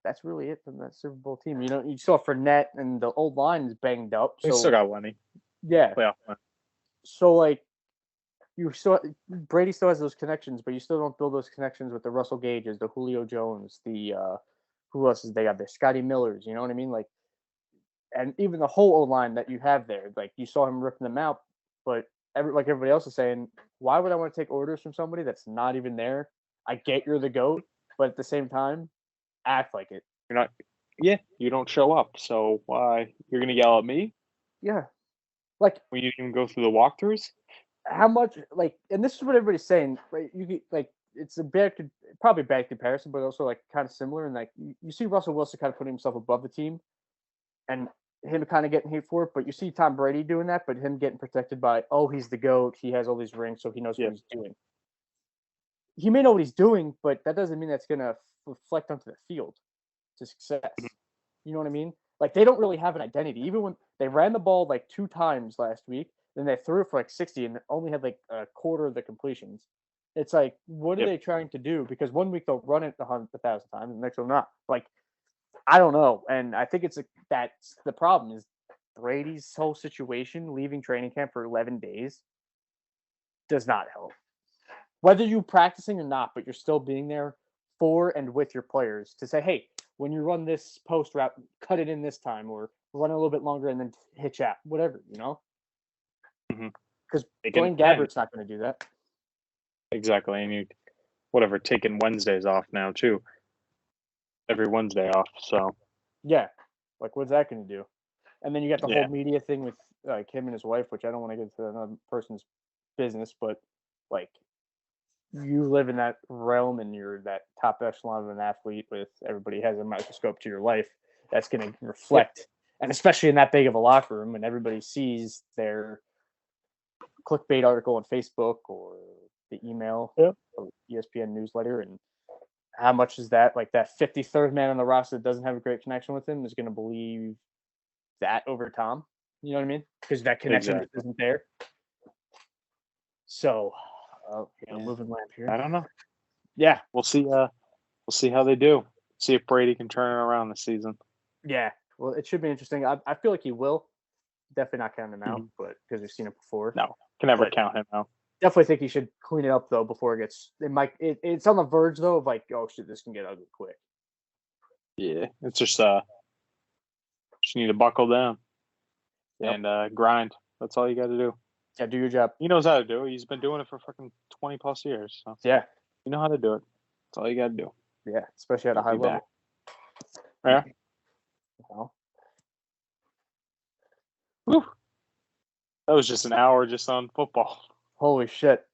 That's really it from that Super Bowl team. You saw Fournette and the old line is banged up. They still got Lenny. Yeah. Playoff. So Brady still has those connections, but you still don't build those connections with the Russell Gages, the Julio Jones, the who else is they got there? Scotty Millers. You know what I mean? And even the whole old line that you have there, you saw him ripping them out. But like everybody else is saying, why would I want to take orders from somebody that's not even there? I get you're the GOAT, but at the same time, act like it. You're not. Yeah, you don't show up. So why you're gonna yell at me? Yeah, when you didn't even go through the walkthroughs. How much and this is what everybody's saying, right? It's probably bad comparison, but also kind of similar. And you see Russell Wilson kind of putting himself above the team, and him kind of getting hate for it. But you see Tom Brady doing that, but him getting protected by, he's the GOAT. He has all these rings, so he knows what he's doing. he may know what he's doing, but that doesn't mean that's going to reflect onto the field to success. You know what I mean? Like, they don't really have an identity. Even when they ran the ball like 2 times last week, then they threw it for like 60 and only had like a quarter of the completions. It's like, what are they trying to do? Because one week they'll run it 1,000 times, and the next one not. Like, I don't know. And I think that's the problem is Brady's whole situation, leaving training camp for 11 days, does not help. Whether you're practicing or not, but you're still being there for and with your players to say, hey, when you run this post route, cut it in this time, or run a little bit longer and then hitch out, whatever, you know? Because Blaine Gabbert's not going to do that. Exactly. And taking Wednesdays off now, too. Every Wednesday off, so. Yeah. Like, what's that going to do? And then you got the whole media thing with like him and his wife, which I don't want to get into another person's business, but like, you live in that realm and you're that top echelon of an athlete with everybody has a microscope to your life. That's going to reflect, and especially in that big of a locker room, and everybody sees their clickbait article on Facebook or the email or ESPN newsletter, and how much is that? Like that 53rd man on the roster that doesn't have a great connection with him is going to believe that over Tom. You know what I mean? Because that connection isn't there. So, moving lamp here. I don't know. Yeah, we'll see. We'll see how they do. See if Brady can turn it around this season. Yeah, well, it should be interesting. I feel like he will. Definitely not count him out, but because we've seen it before. No, can never count him out. Definitely think he should clean it up though before it gets. It's on the verge though of like, oh shit, this can get ugly quick. Yeah, it's just need to buckle down and grind. That's all you got to do. Yeah, do your job. He knows how to do it. He's been doing it for fucking 20 plus years. So. Yeah, you know how to do it. That's all you got to do. Yeah, especially at a high level. Yeah. Well. Whew. That was just an hour just on football. Holy shit.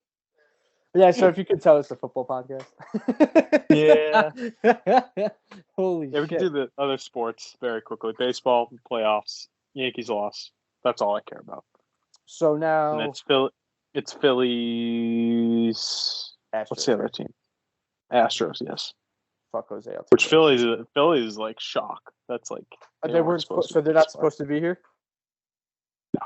Yeah, so if you could tell, it's a football podcast. Yeah. Holy shit. We can do the other sports very quickly. Baseball, playoffs, Yankees lost. That's all I care about. So now... And it's Phillies... Astros, what's the other team? Astros, yes. Fuck Jose. Which Phillies is like shock. That's like... They weren't supposed so they're not supposed to be here? No.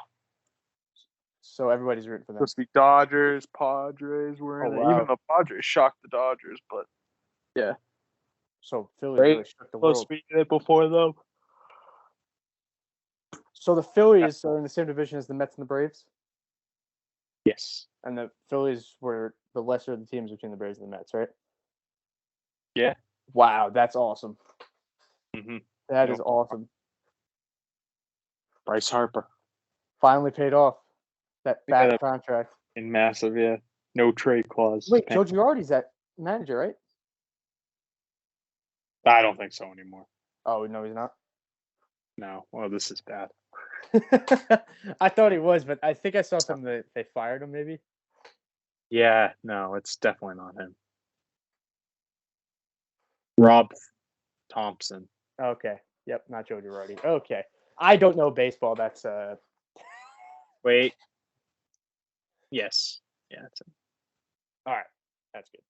So everybody's rooting for them. Supposed to be Dodgers, Padres were in it. Even the Padres shocked the Dodgers, but yeah. So Phillies really shook the world. Supposed to be in it before though. So the Phillies are in the same division as the Mets and the Braves? Yes. And the Phillies were the lesser of the teams between the Braves and the Mets, right? Yeah. Wow, that's awesome. Mm-hmm. That is awesome. Bryce Harper. Finally paid off. That back contract. In massive, yeah. No trade clause. Wait, Joe Girardi's that manager, right? I don't think so anymore. Oh, no, he's not? No. Well, this is bad. I thought he was, but I think I saw something that they fired him, maybe. Yeah, no, it's definitely not him. Rob Thompson. Okay. Yep, not Joe Girardi. Okay. I don't know baseball. That's Wait. Yes. Yeah, that's it. All right. That's good.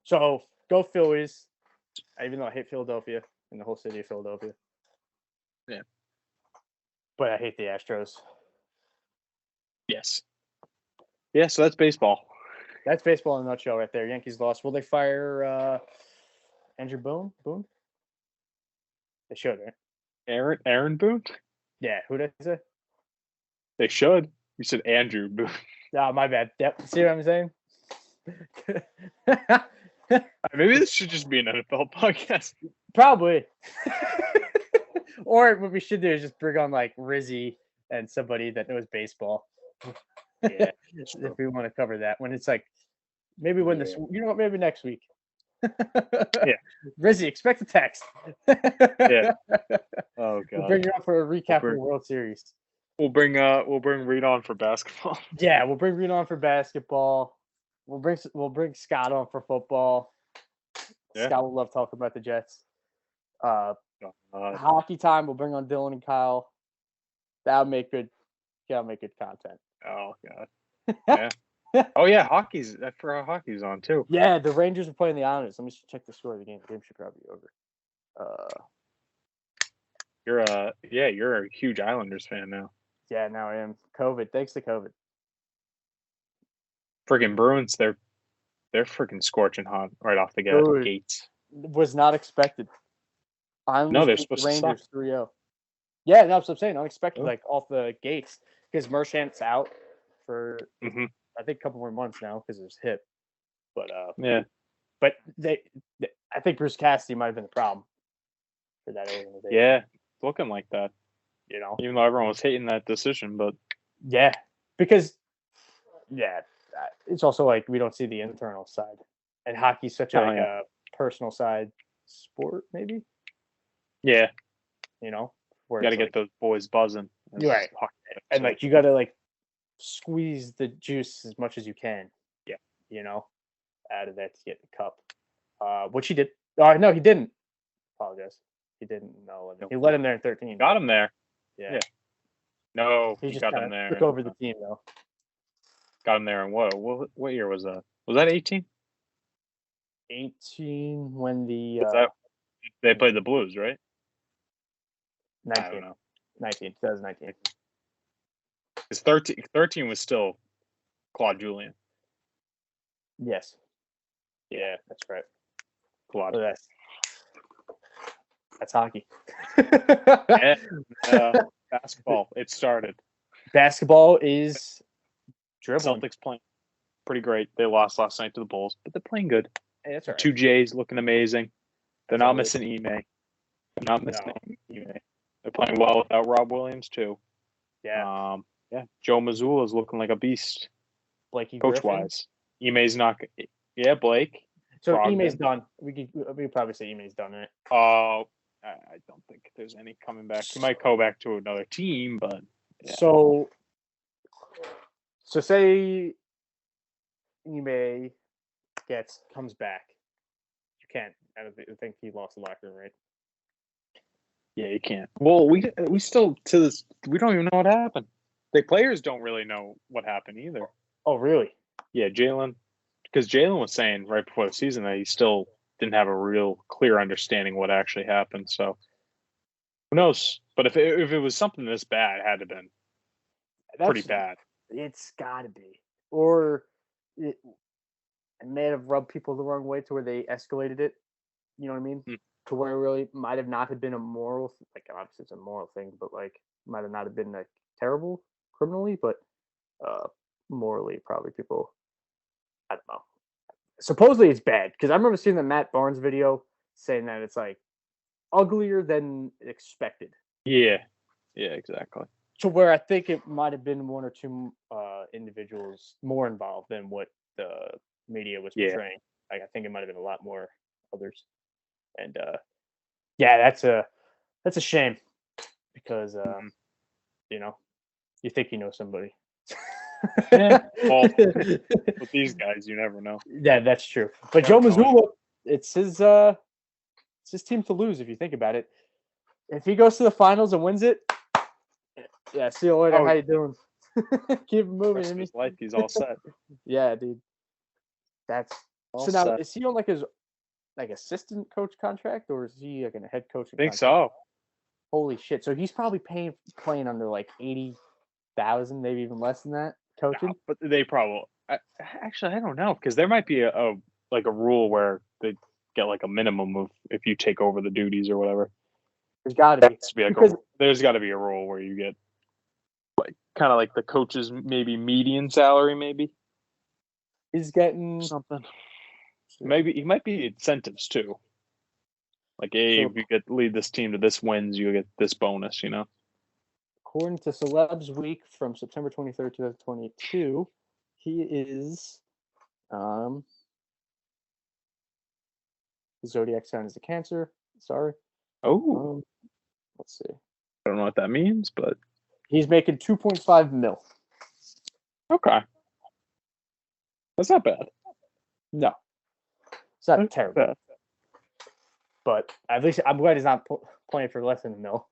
So go Phillies, even though I hate Philadelphia and the whole city of Philadelphia. Yeah. But I hate the Astros. Yes. Yeah, so that's baseball. That's baseball in a nutshell right there. Yankees lost. Will they fire Andrew Boone? They should, right? Aaron Boone? Yeah, who did I say? They should. You said Andrew Boone. Oh, my bad. Yep. See what I'm saying? Maybe this should just be an NFL podcast. Probably. Or what we should do is just bring on like Rizzy and somebody that knows baseball. Yeah. If we want to cover that. When it's like, maybe when this, you know what, maybe next week. Yeah. Rizzy, expect a text. Yeah. Oh, God. We'll bring you up for a recap of the World Series. We'll bring Reed on for basketball. Yeah, we'll bring Reed on for basketball. We'll bring Scott on for football. Yeah. Scott will love talking about the Jets. Hockey time, we'll bring on Dylan and Kyle. That'll make good content. Oh, God. Yeah. Oh yeah, hockey's. I forgot hockey's on too. Yeah, the Rangers are playing the Islanders. Let me check the score of the game. The game should probably be over. You're a huge Islanders fan now. Yeah, now I am. COVID. Thanks to COVID. Friggin' Bruins, they're freaking scorching hot right off the gates. Was not expected. No, Islanders they're beat the supposed to suck. Rangers 3-0. Yeah, that's what I'm saying. Unexpected, Oh. like off the gates, because Marchand's out for Mhm. I think a couple more months now because of his hip. But Yeah, but I think Bruce Cassidy might have been the problem for that organization. yeah, it's looking like that. You know, Even though everyone was hating that decision, but yeah, because it's also like we don't see the internal side, and hockey's such a personal side sport, maybe. Yeah, you know, where you got to get those boys buzzing. Right, and like you got to like squeeze the juice as much as you can. Yeah, you know, out of that to get the cup. Which he did. Oh no, he didn't. Apologize. He didn't. No, he let him there in 13. Got him there. Yeah. No, he just got him there. Took over the team though. Got him there in what year was that? Was that 18? 18 when the they played the Blues, right? 19. I don't know. 2019. Because 13 was still Claude Julien. Yes. Yeah, that's right. Claude. So that's hockey. Basketball. It started. Basketball is dribbling. Celtics playing pretty great. They lost last night to the Bulls, but they're playing good. Hey, that's all right. 2 J's looking amazing. They're not missing Ime. They're not missing Ime. They're playing well without Rob Williams too. Yeah. Joe Mazzulla is looking like a beast. Blakey coach wise. Ime's not. Yeah, Blake. So Ime's done. We could probably say Ime's done, right? Oh, I don't think there's any coming back. He might go back to another team, but yeah. So say Ime comes back. You can't. I don't think he lost the locker room, right? Yeah, you can't. Well, we still to this. We don't even know what happened. The players don't really know what happened either. Oh, really? Yeah, Jalen. Because Jalen was saying right before the season that he still didn't have a real clear understanding what actually happened. So who knows? But if it was something this bad, it had to have been pretty bad. It's got to be. Or it may have rubbed people the wrong way to where they escalated it. You know what I mean? To where it really might have not have been a moral, like obviously it's a moral thing, but like might have not have been like terrible criminally, but morally probably people, I don't know. Supposedly it's bad because I remember seeing the Matt Barnes video saying that it's like uglier than expected. Yeah, exactly. To where I think it might have been one or two individuals more involved than what the media was portraying. Like I think it might have been a lot more others. And that's a shame because you think you know somebody. Well, with these guys, you never know. Yeah, that's true. But Joe Mazzulla, it's his team to lose if you think about it. If he goes to the finals and wins it, yeah, see you later. How you doing? Keep moving. Rest of his life, he's all set. Yeah, dude. That's all so now. Set. Is he on like his assistant coach contract, or is he like in a head coach? I think so. Holy shit! So he's probably playing under like 80,000, maybe even less than that, coaching. No, but they probably actually I don't know because there might be a rule where they get like a minimum of if you take over the duties or whatever. There's got to be there's got to be a rule where you get like kind of like the coach's maybe median salary maybe. He's getting something. Maybe it might be incentives too. Like, hey, if you lead this team to this wins, you get this bonus, you know? According to Celebs Week from September 23rd, 2022, he is the zodiac sign is a Cancer. Sorry. Oh. Let's see. I don't know what that means, but he's making 2.5 mil. Okay. That's not bad. No. It's not terrible. Bad. But at least I'm glad he's not playing for less than a mil,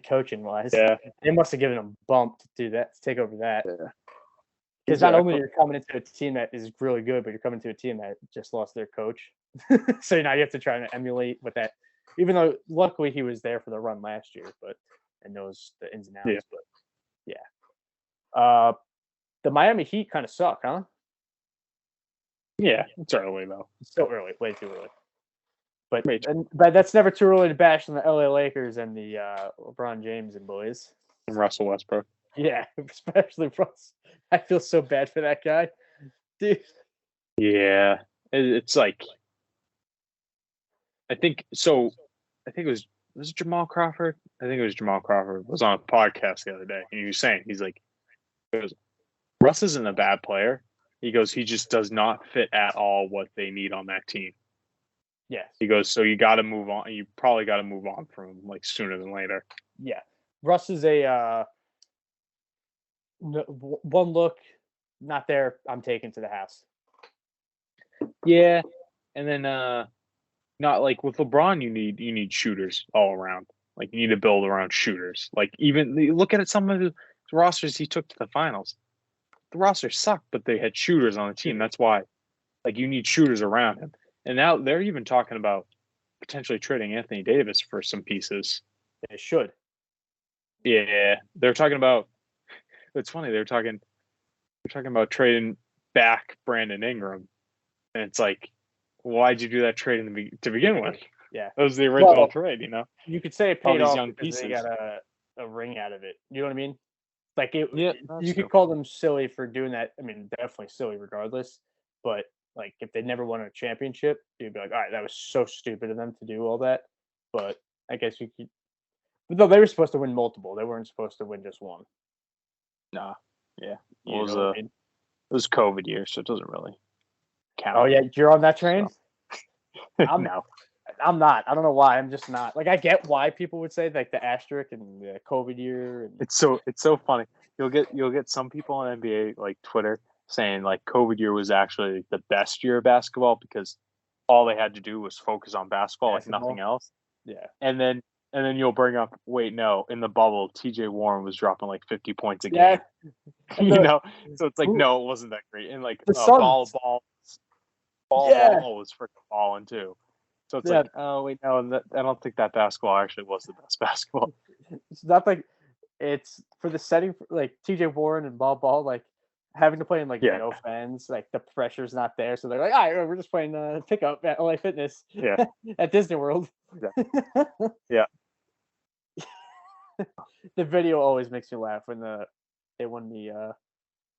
coaching wise. Yeah. They must have given him a bump to do that, to take over that. Yeah. Because not only you're coming into a team that is really good, but you're coming to a team that just lost their coach. So now you have to try to emulate what that. Even though luckily he was there for the run last year, and knows the ins and outs. Yeah. But yeah, the Miami Heat kind of suck, huh? Yeah, it's early though. It's still early, way too early. But that's never too early to bash on the LA Lakers and the LeBron James and boys. And Russell Westbrook. Yeah, especially Russ. I feel so bad for that guy, dude. Yeah, it's like I think so. I think it was it Jamal Crawford. I think it was Jamal Crawford was on a podcast the other day, and he was saying he goes, Russ isn't a bad player. He goes, he just does not fit at all what they need on that team. Yes. He goes, so you got to move on. You probably got to move on from him like sooner than later. Yeah, Russ is a one look, not there. I'm taken to the house. Yeah, and then not like with LeBron, you need shooters all around. Like you need to build around shooters. Like even look at some of the rosters he took to the finals. The roster sucked, but they had shooters on the team. That's why, like, you need shooters around him. And now they're even talking about potentially trading Anthony Davis for some pieces. They should. Yeah, they're talking about. It's funny they're talking about trading back Brandon Ingram, and it's like, why'd you do that trade to begin with? Yeah, that was the original trade. You could say it all paid these off young because pieces. they got a ring out of it. You know what I mean? Like it. Yeah, you could call them silly for doing that. I mean, definitely silly regardless. But like, if they never won a championship, you'd be like, all right, that was so stupid of them to do all that. But I guess you could. But no, they were supposed to win multiple. They weren't supposed to win just one. Nah, yeah, it was COVID year, so it doesn't really count. Oh yeah, you're on that train. So. No. I'm not. I don't know why. I'm just not. Like I get why people would say like the asterisk and the COVID year. And... It's so funny. You'll get some people on NBA like Twitter saying like COVID year was actually the best year of basketball because all they had to do was focus on basketball. Like nothing else. Yeah. And then you'll bring up, wait, no, in the bubble, TJ Warren was dropping like 50 points a game. Yeah. So it's like no, it wasn't that great. And like ball was freaking balling too. So it's like, oh wait, no, I don't think that basketball actually was the best basketball. It's not like it's for the setting, like TJ Warren and ball, like having to play in like no fans, like the pressure's not there. So they're like, all right, we're just playing pickup at LA Fitness, at Disney World. Yeah. The video always makes me laugh when they won the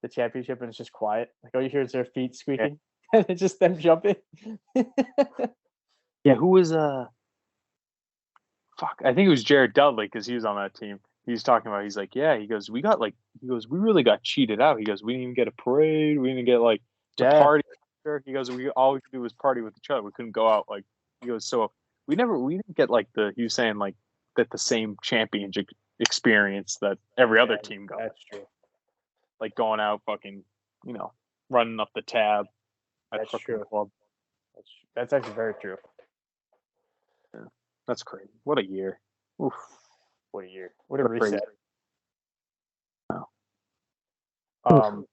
championship and it's just quiet. Like all you hear is their feet squeaking, and it's just them jumping. Yeah, who was fuck? I think it was Jared Dudley because he was on that team. He's talking about. He's like, yeah. He goes, we really got cheated out. He goes, we didn't even get a parade. We didn't get like to party. He goes, all we could do was party with each other. We couldn't go out like. He goes, so we didn't get like he was saying like that the same championship experience that every other team got. That's true. Like going out, fucking, running up the tab. That's true. Club. That's actually very true. Yeah, that's crazy. What a year. Oof. What a year. What a reset. Wow.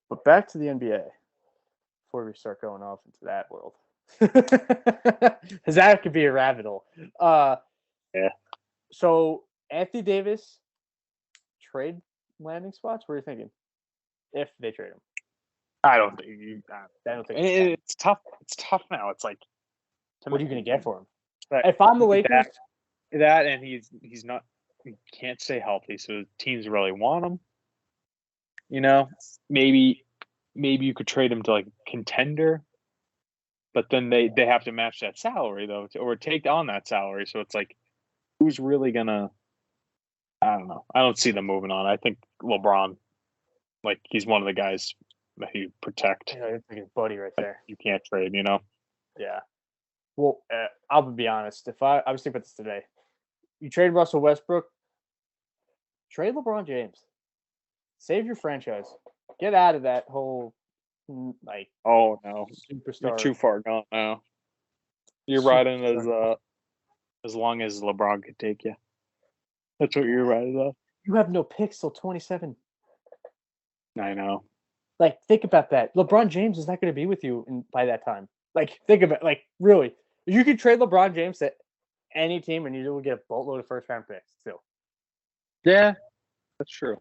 But back to the NBA before we start going off into that world. Because that could be a rabbit hole. Yeah. So Anthony Davis trade landing spots? What are you thinking? If they trade him. I don't think it's tough. It's tough now. It's like, what are you going to get for him? If I'm the Lakers, that and he's not, he can't stay healthy, so teams really want him. Maybe you could trade him to like a contender, but then they have to match that salary though, or take on that salary. So it's like, who's really gonna? I don't know. I don't see them moving on. I think LeBron, like he's one of the guys that you protect. It's like his buddy right there. You can't trade, Yeah. Well, I'll be honest. If I was thinking about this today, you trade Russell Westbrook, trade LeBron James, save your franchise, get out of that whole like. Oh no, superstar. You're too far gone now. You're riding as long as LeBron could take you. That's what you're riding on. You have no picks till 27. I know. Like, think about that. LeBron James is not going to be with you by that time. Like, think of it. Like, really, you could trade LeBron James to any team, and you will get a boatload of first-round picks still. Yeah, that's true.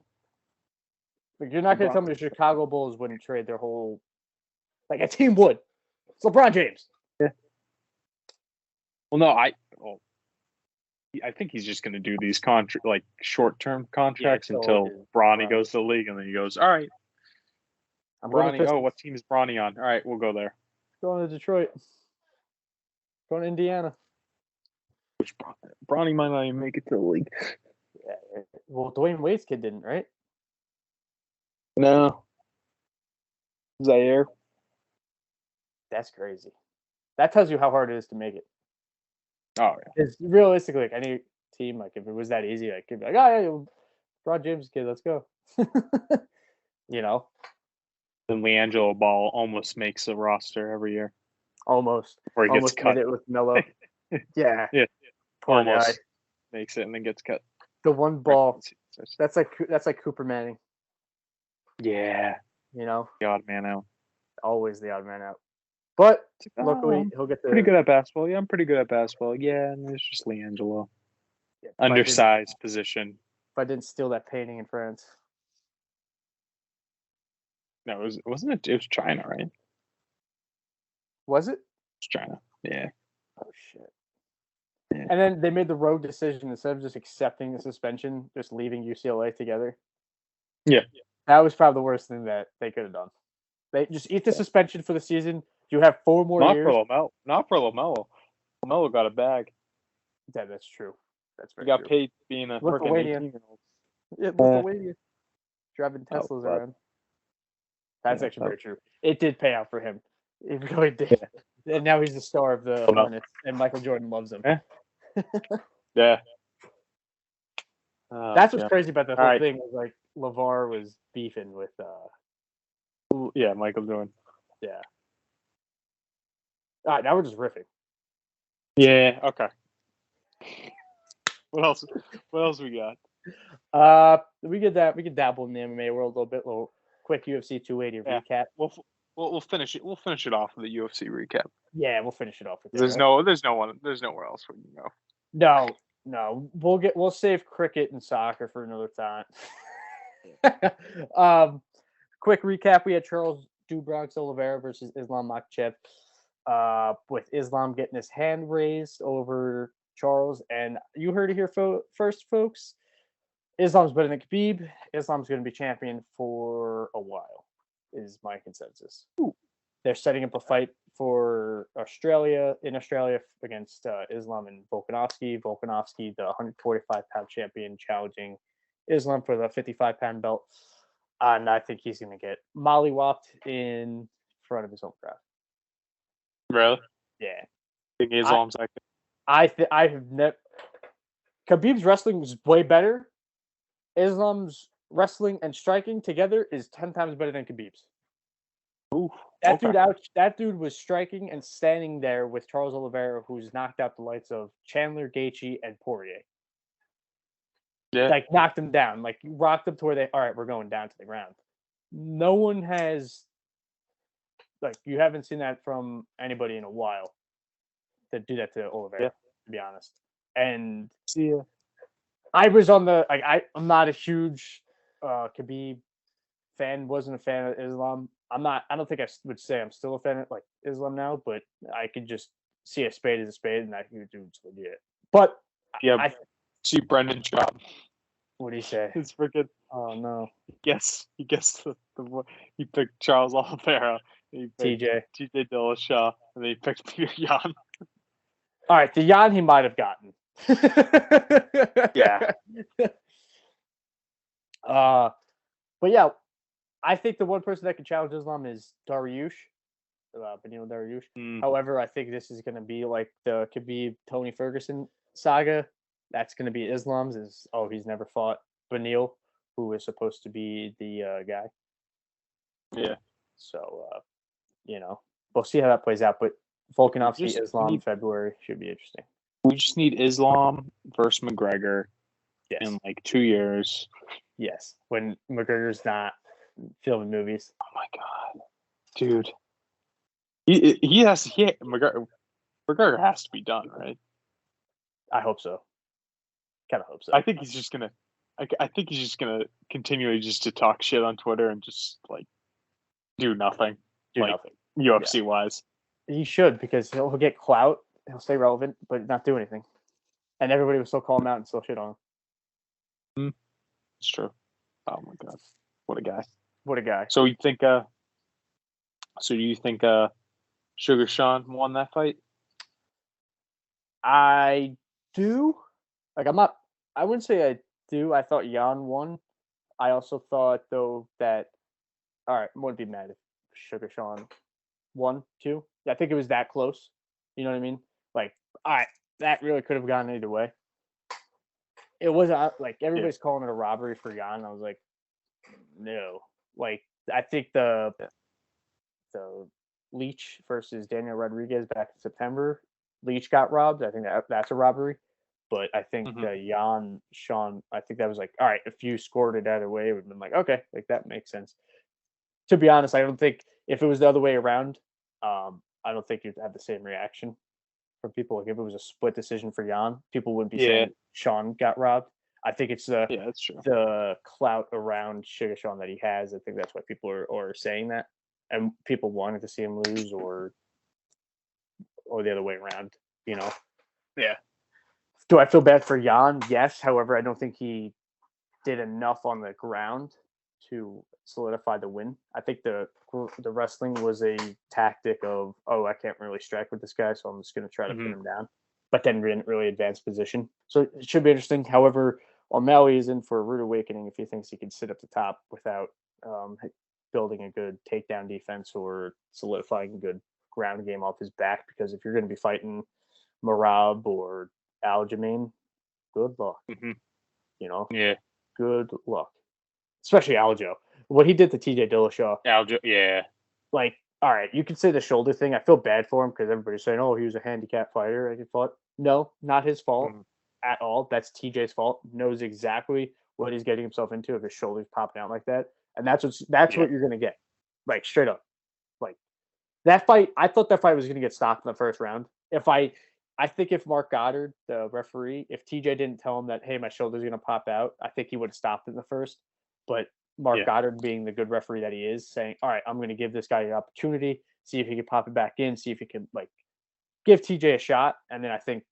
Like, you're not going to tell me the Chicago Bulls wouldn't trade their whole. Like, a team would. It's LeBron James. Yeah. Well, no, I think he's just going to do these short-term contracts until Bronny goes to the league, and then he goes, all right. Bronny, what team is Bronny on? All right, we'll go there. Going to Detroit. Going to Indiana. Which Bronny might not even make it to the league. Yeah. Well, Dwayne Wade's kid didn't, right? No. Zaire. That's crazy. That tells you how hard it is to make it. Oh, yeah. Because realistically, like, any team, like, if it was that easy, like, could be like, oh, yeah, Ron James' kid, let's go. You know? And LiAngelo Ball almost makes the roster every year. Almost. Or he almost gets cut. Made it with Melo. Yeah. Yeah. Poor almost guy. Makes it and then gets cut. The one ball. That's like Cooper Manning. Yeah. You know? The odd man out. Always the odd man out. But luckily, he'll get the... Pretty good at basketball. Yeah, I'm pretty good at basketball. Yeah, and it's just LiAngelo. Yeah, undersized position. If I didn't steal that painting in France. No, wasn't it? It was China, right? Was it? It's China. Yeah. Oh, shit. Yeah. And then they made the road decision instead of just accepting the suspension, just leaving UCLA together. Yeah. That was probably the worst thing that they could have done. They just eat the suspension for the season. You have 4 more years. Not for LaMelo. LaMelo got a bag. Yeah, that's true. That's very true. He got true. paid being a freaking 18-year-old. Yeah, Lithuania. Driving Teslas around. That's actually very true. It did pay out for him. It really did. Yeah. And now he's the star of the Hornets, and Michael Jordan loves him. Yeah. That's what's crazy about the whole thing. Was like LeVar was beefing with. Michael Jordan. Yeah. All right, now we're just riffing. Yeah. Okay. What else we got? We could dabble in the MMA world a little quick UFC 280 recap. We'll finish it. We'll finish it off with the UFC recap. Yeah, we'll finish it off with there's nowhere else we can go. No. We'll save cricket and soccer for another time. Quick recap: we had Charles do Bronx Oliveira versus Islam Makhachev. With Islam getting his hand raised over Charles, and you heard it here first, folks. Islam's better than Khabib. Islam's going to be champion for a while, is my consensus. Ooh. They're setting up a fight for Australia against Islam and Volkanovski. Volkanovski, the 145-pound champion, challenging Islam for the 55-pound belt. And I think he's going to get mollywopped in front of his home crowd. Really? Yeah. I think Islam's like that. I have never. Khabib's wrestling is way better. Islam's wrestling and striking together is 10 times better than Khabib's. Ooh, that dude was striking and standing there with Charles Oliveira, who's knocked out the likes of Chandler, Gaethje, and Poirier. Yeah. Like, knocked them down. Like, rocked them to where all right, we're going down to the ground. No one has, like, you haven't seen that from anybody in a while to do that to Oliveira, to be honest. And I was on the, like, I'm not a huge Khabib fan, wasn't a fan of Islam. I don't think I would say I'm still a fan of, like, Islam now, but I could just see a spade as a spade, and that dude's legit. But I see Brendan Schaub. What do you say? It's freaking. Oh no! He guessed he picked Charles Oliveira. He picked TJ Dillashaw, and then he picked Peter Yan. All right, the Yan he might have gotten. Yeah. But yeah, I think the one person that can challenge Islam is Dariush, Beneil Dariush. However, I think this is going to be like the Khabib Tony Ferguson saga. That's going to be Islam's. He's never fought Beneil, who is supposed to be the guy. Yeah. So, we'll see how that plays out. But Volkanovski, Islam, February should be interesting. We just need Islam versus McGregor in like 2 years. Yes, when McGregor's not filming movies. Oh my god, dude. McGregor has to be done, right? I hope so. Kind of hope so. I think he's just gonna. I think he's just gonna continually just to talk shit on Twitter and just like do nothing. Do like, nothing. UFC wise. He should, because he'll get clout. He'll stay relevant, but not do anything. And everybody will still call him out and still shit on him. It's true. Oh my god, what a guy! What a guy. So you think? So do you think? Sugar Sean won that fight? I do. Like, I'm not. I wouldn't say I do. I thought Jan won. I also thought, though, that. All right, I wouldn't be mad if Sugar Sean won too. I think it was that close. You know what I mean? Like, all right, that really could have gone either way. It was like everybody's calling it a robbery for Jan. I was like, no. Like, I think the Leach versus Daniel Rodriguez back in September, Leach got robbed. I think that's a robbery. But I think the Jan Sean, I think that was like, all right, if you scored it either way, it would have been like, okay, like that makes sense. To be honest, I don't think if it was the other way around, I don't think you'd have the same reaction from people. Like, if it was a split decision for Jan, people wouldn't be saying Sean got robbed. I think it's that's true. The clout around Sugar Sean that he has. I think that's why people are saying that, and people wanted to see him lose, or the other way around. You know? Yeah. Do I feel bad for Jan? Yes. However, I don't think he did enough on the ground to solidify the win. I think the wrestling was a tactic of, oh, I can't really strike with this guy, so I'm just going to try to pin him down. But then didn't really advance position. So it should be interesting. However, O'Malley is in for a rude awakening if he thinks he can sit up the top without building a good takedown defense or solidifying a good ground game off his back. Because if you're going to be fighting Marab or Aljamain, good luck. You know? Yeah. Good luck. Especially Aljo. What he did to TJ Dillashaw. Aljo, yeah. Like, all right, you can say the shoulder thing. I feel bad for him because everybody's saying, oh, he was a handicap fighter. I thought, no, not his fault at all. That's TJ's fault. Knows exactly what he's getting himself into if his shoulder's popping out like that. And that's what you're going to get. Like, straight up. Like, that fight, I thought that fight was going to get stopped in the first round. I think if Mark Goddard, the referee, if TJ didn't tell him that, hey, my shoulder's going to pop out, I think he would have stopped in the first. But Mark Goddard, being the good referee that he is, saying, all right, I'm going to give this guy an opportunity, see if he can pop it back in, see if he can, like, give TJ a shot. And then I think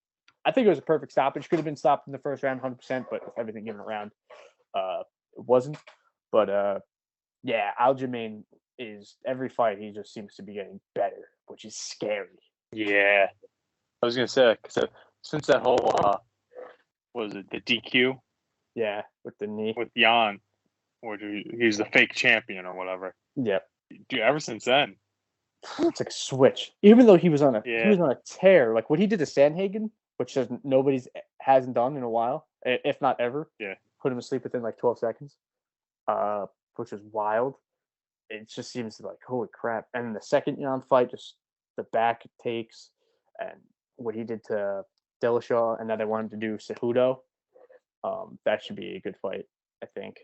it was a perfect stoppage. Could have been stopped in the first round 100%, but with everything given around, it wasn't. But, Aljamain is, every fight, he just seems to be getting better, which is scary. Yeah. I was going to say, since that whole, what was it, the DQ? Yeah, with the knee. With Jan, or he's the fake champion or whatever. Yep. Dude, ever since then. It's like a switch. Even though he was on a tear, like what he did to Sandhagen, which hasn't done in a while, if not ever. Yeah. Put him to sleep within like 12 seconds. Which is wild. It just seems like, holy crap. And the second Jan fight, just the back takes and what he did to Dillashaw, and now they wanted to do Cejudo. That should be a good fight, I think.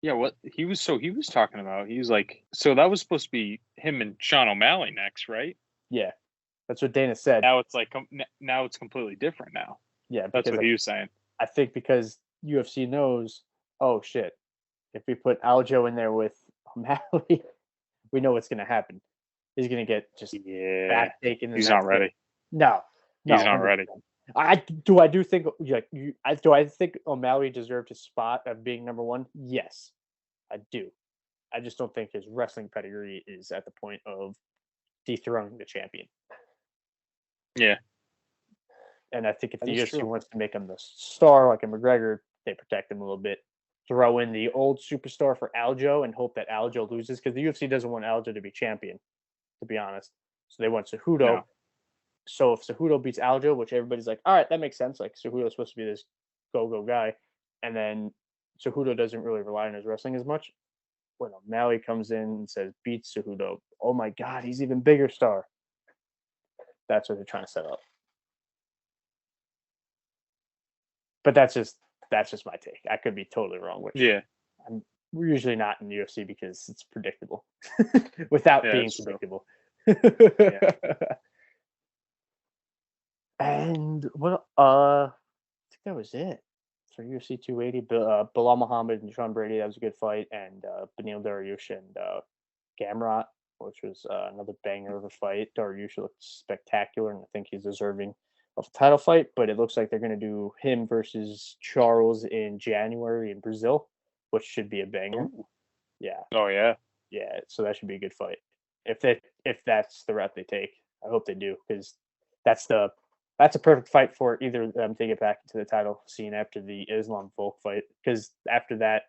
Yeah, what he was talking about. He was like, so that was supposed to be him and Sean O'Malley next, right? Yeah, that's what Dana said. Now it's like now it's completely different now. Yeah, that's what he was saying. I think because UFC knows, oh shit, if we put Aljo in there with O'Malley, we know what's going to happen. He's going to get just back taken. He's not ready. No, he's not 100%. Ready. I think O'Malley deserved his spot of being number one? Yes, I do. I just don't think his wrestling pedigree is at the point of dethroning the champion. Yeah. And I think if the UFC wants to make him the star like a McGregor, they protect him a little bit. Throw in the old superstar for Aljo and hope that Aljo loses, because the UFC doesn't want Aljo to be champion, to be honest. So they want Cejudo. No. So if Cejudo beats Aljo, which everybody's like, all right, that makes sense. Like, Cejudo's supposed to be this go-go guy. And then Cejudo doesn't really rely on his wrestling as much. When O'Malley comes in and says, beats Cejudo, oh my God, he's even bigger star. That's what they're trying to set up. But that's just my take. I could be totally wrong with you. Yeah. we're usually not in the UFC because it's predictable without Yeah, being it's true. predictable. Yeah. And what? I think that was it for UFC 280. Bilal Muhammad and Sean Brady. That was a good fight, and Beneil Dariush and Gamrot, which was another banger of a fight. Dariush looked spectacular, and I think he's deserving of a title fight. But it looks like they're going to do him versus Charles in January in Brazil, which should be a banger. Ooh. Yeah, Oh yeah. yeah. So that should be a good fight. If that's the route they take, I hope they do because that's the that's a perfect fight for either of them to get back into the title scene after the Islam Volk fight. Because after that,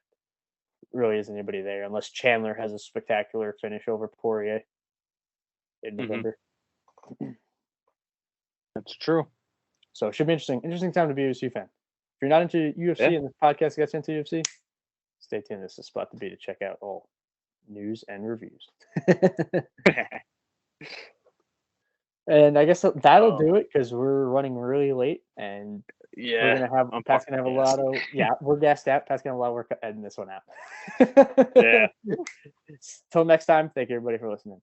really isn't anybody there unless Chandler has a spectacular finish over Poirier in Hmm. November. That's true. So it should be interesting. Interesting time to be a UFC fan. If you're not into UFC Yeah. and this podcast gets into UFC, stay tuned. This is the spot to be to check out all news and reviews. And I guess that'll do it because we're running really late and we're Yeah. gonna have I'm Pat's gonna fucking have a gassed. lot of we're gassed out. Pat's gonna have a lot of work editing this one out. Yeah. Till next time, thank you everybody for listening.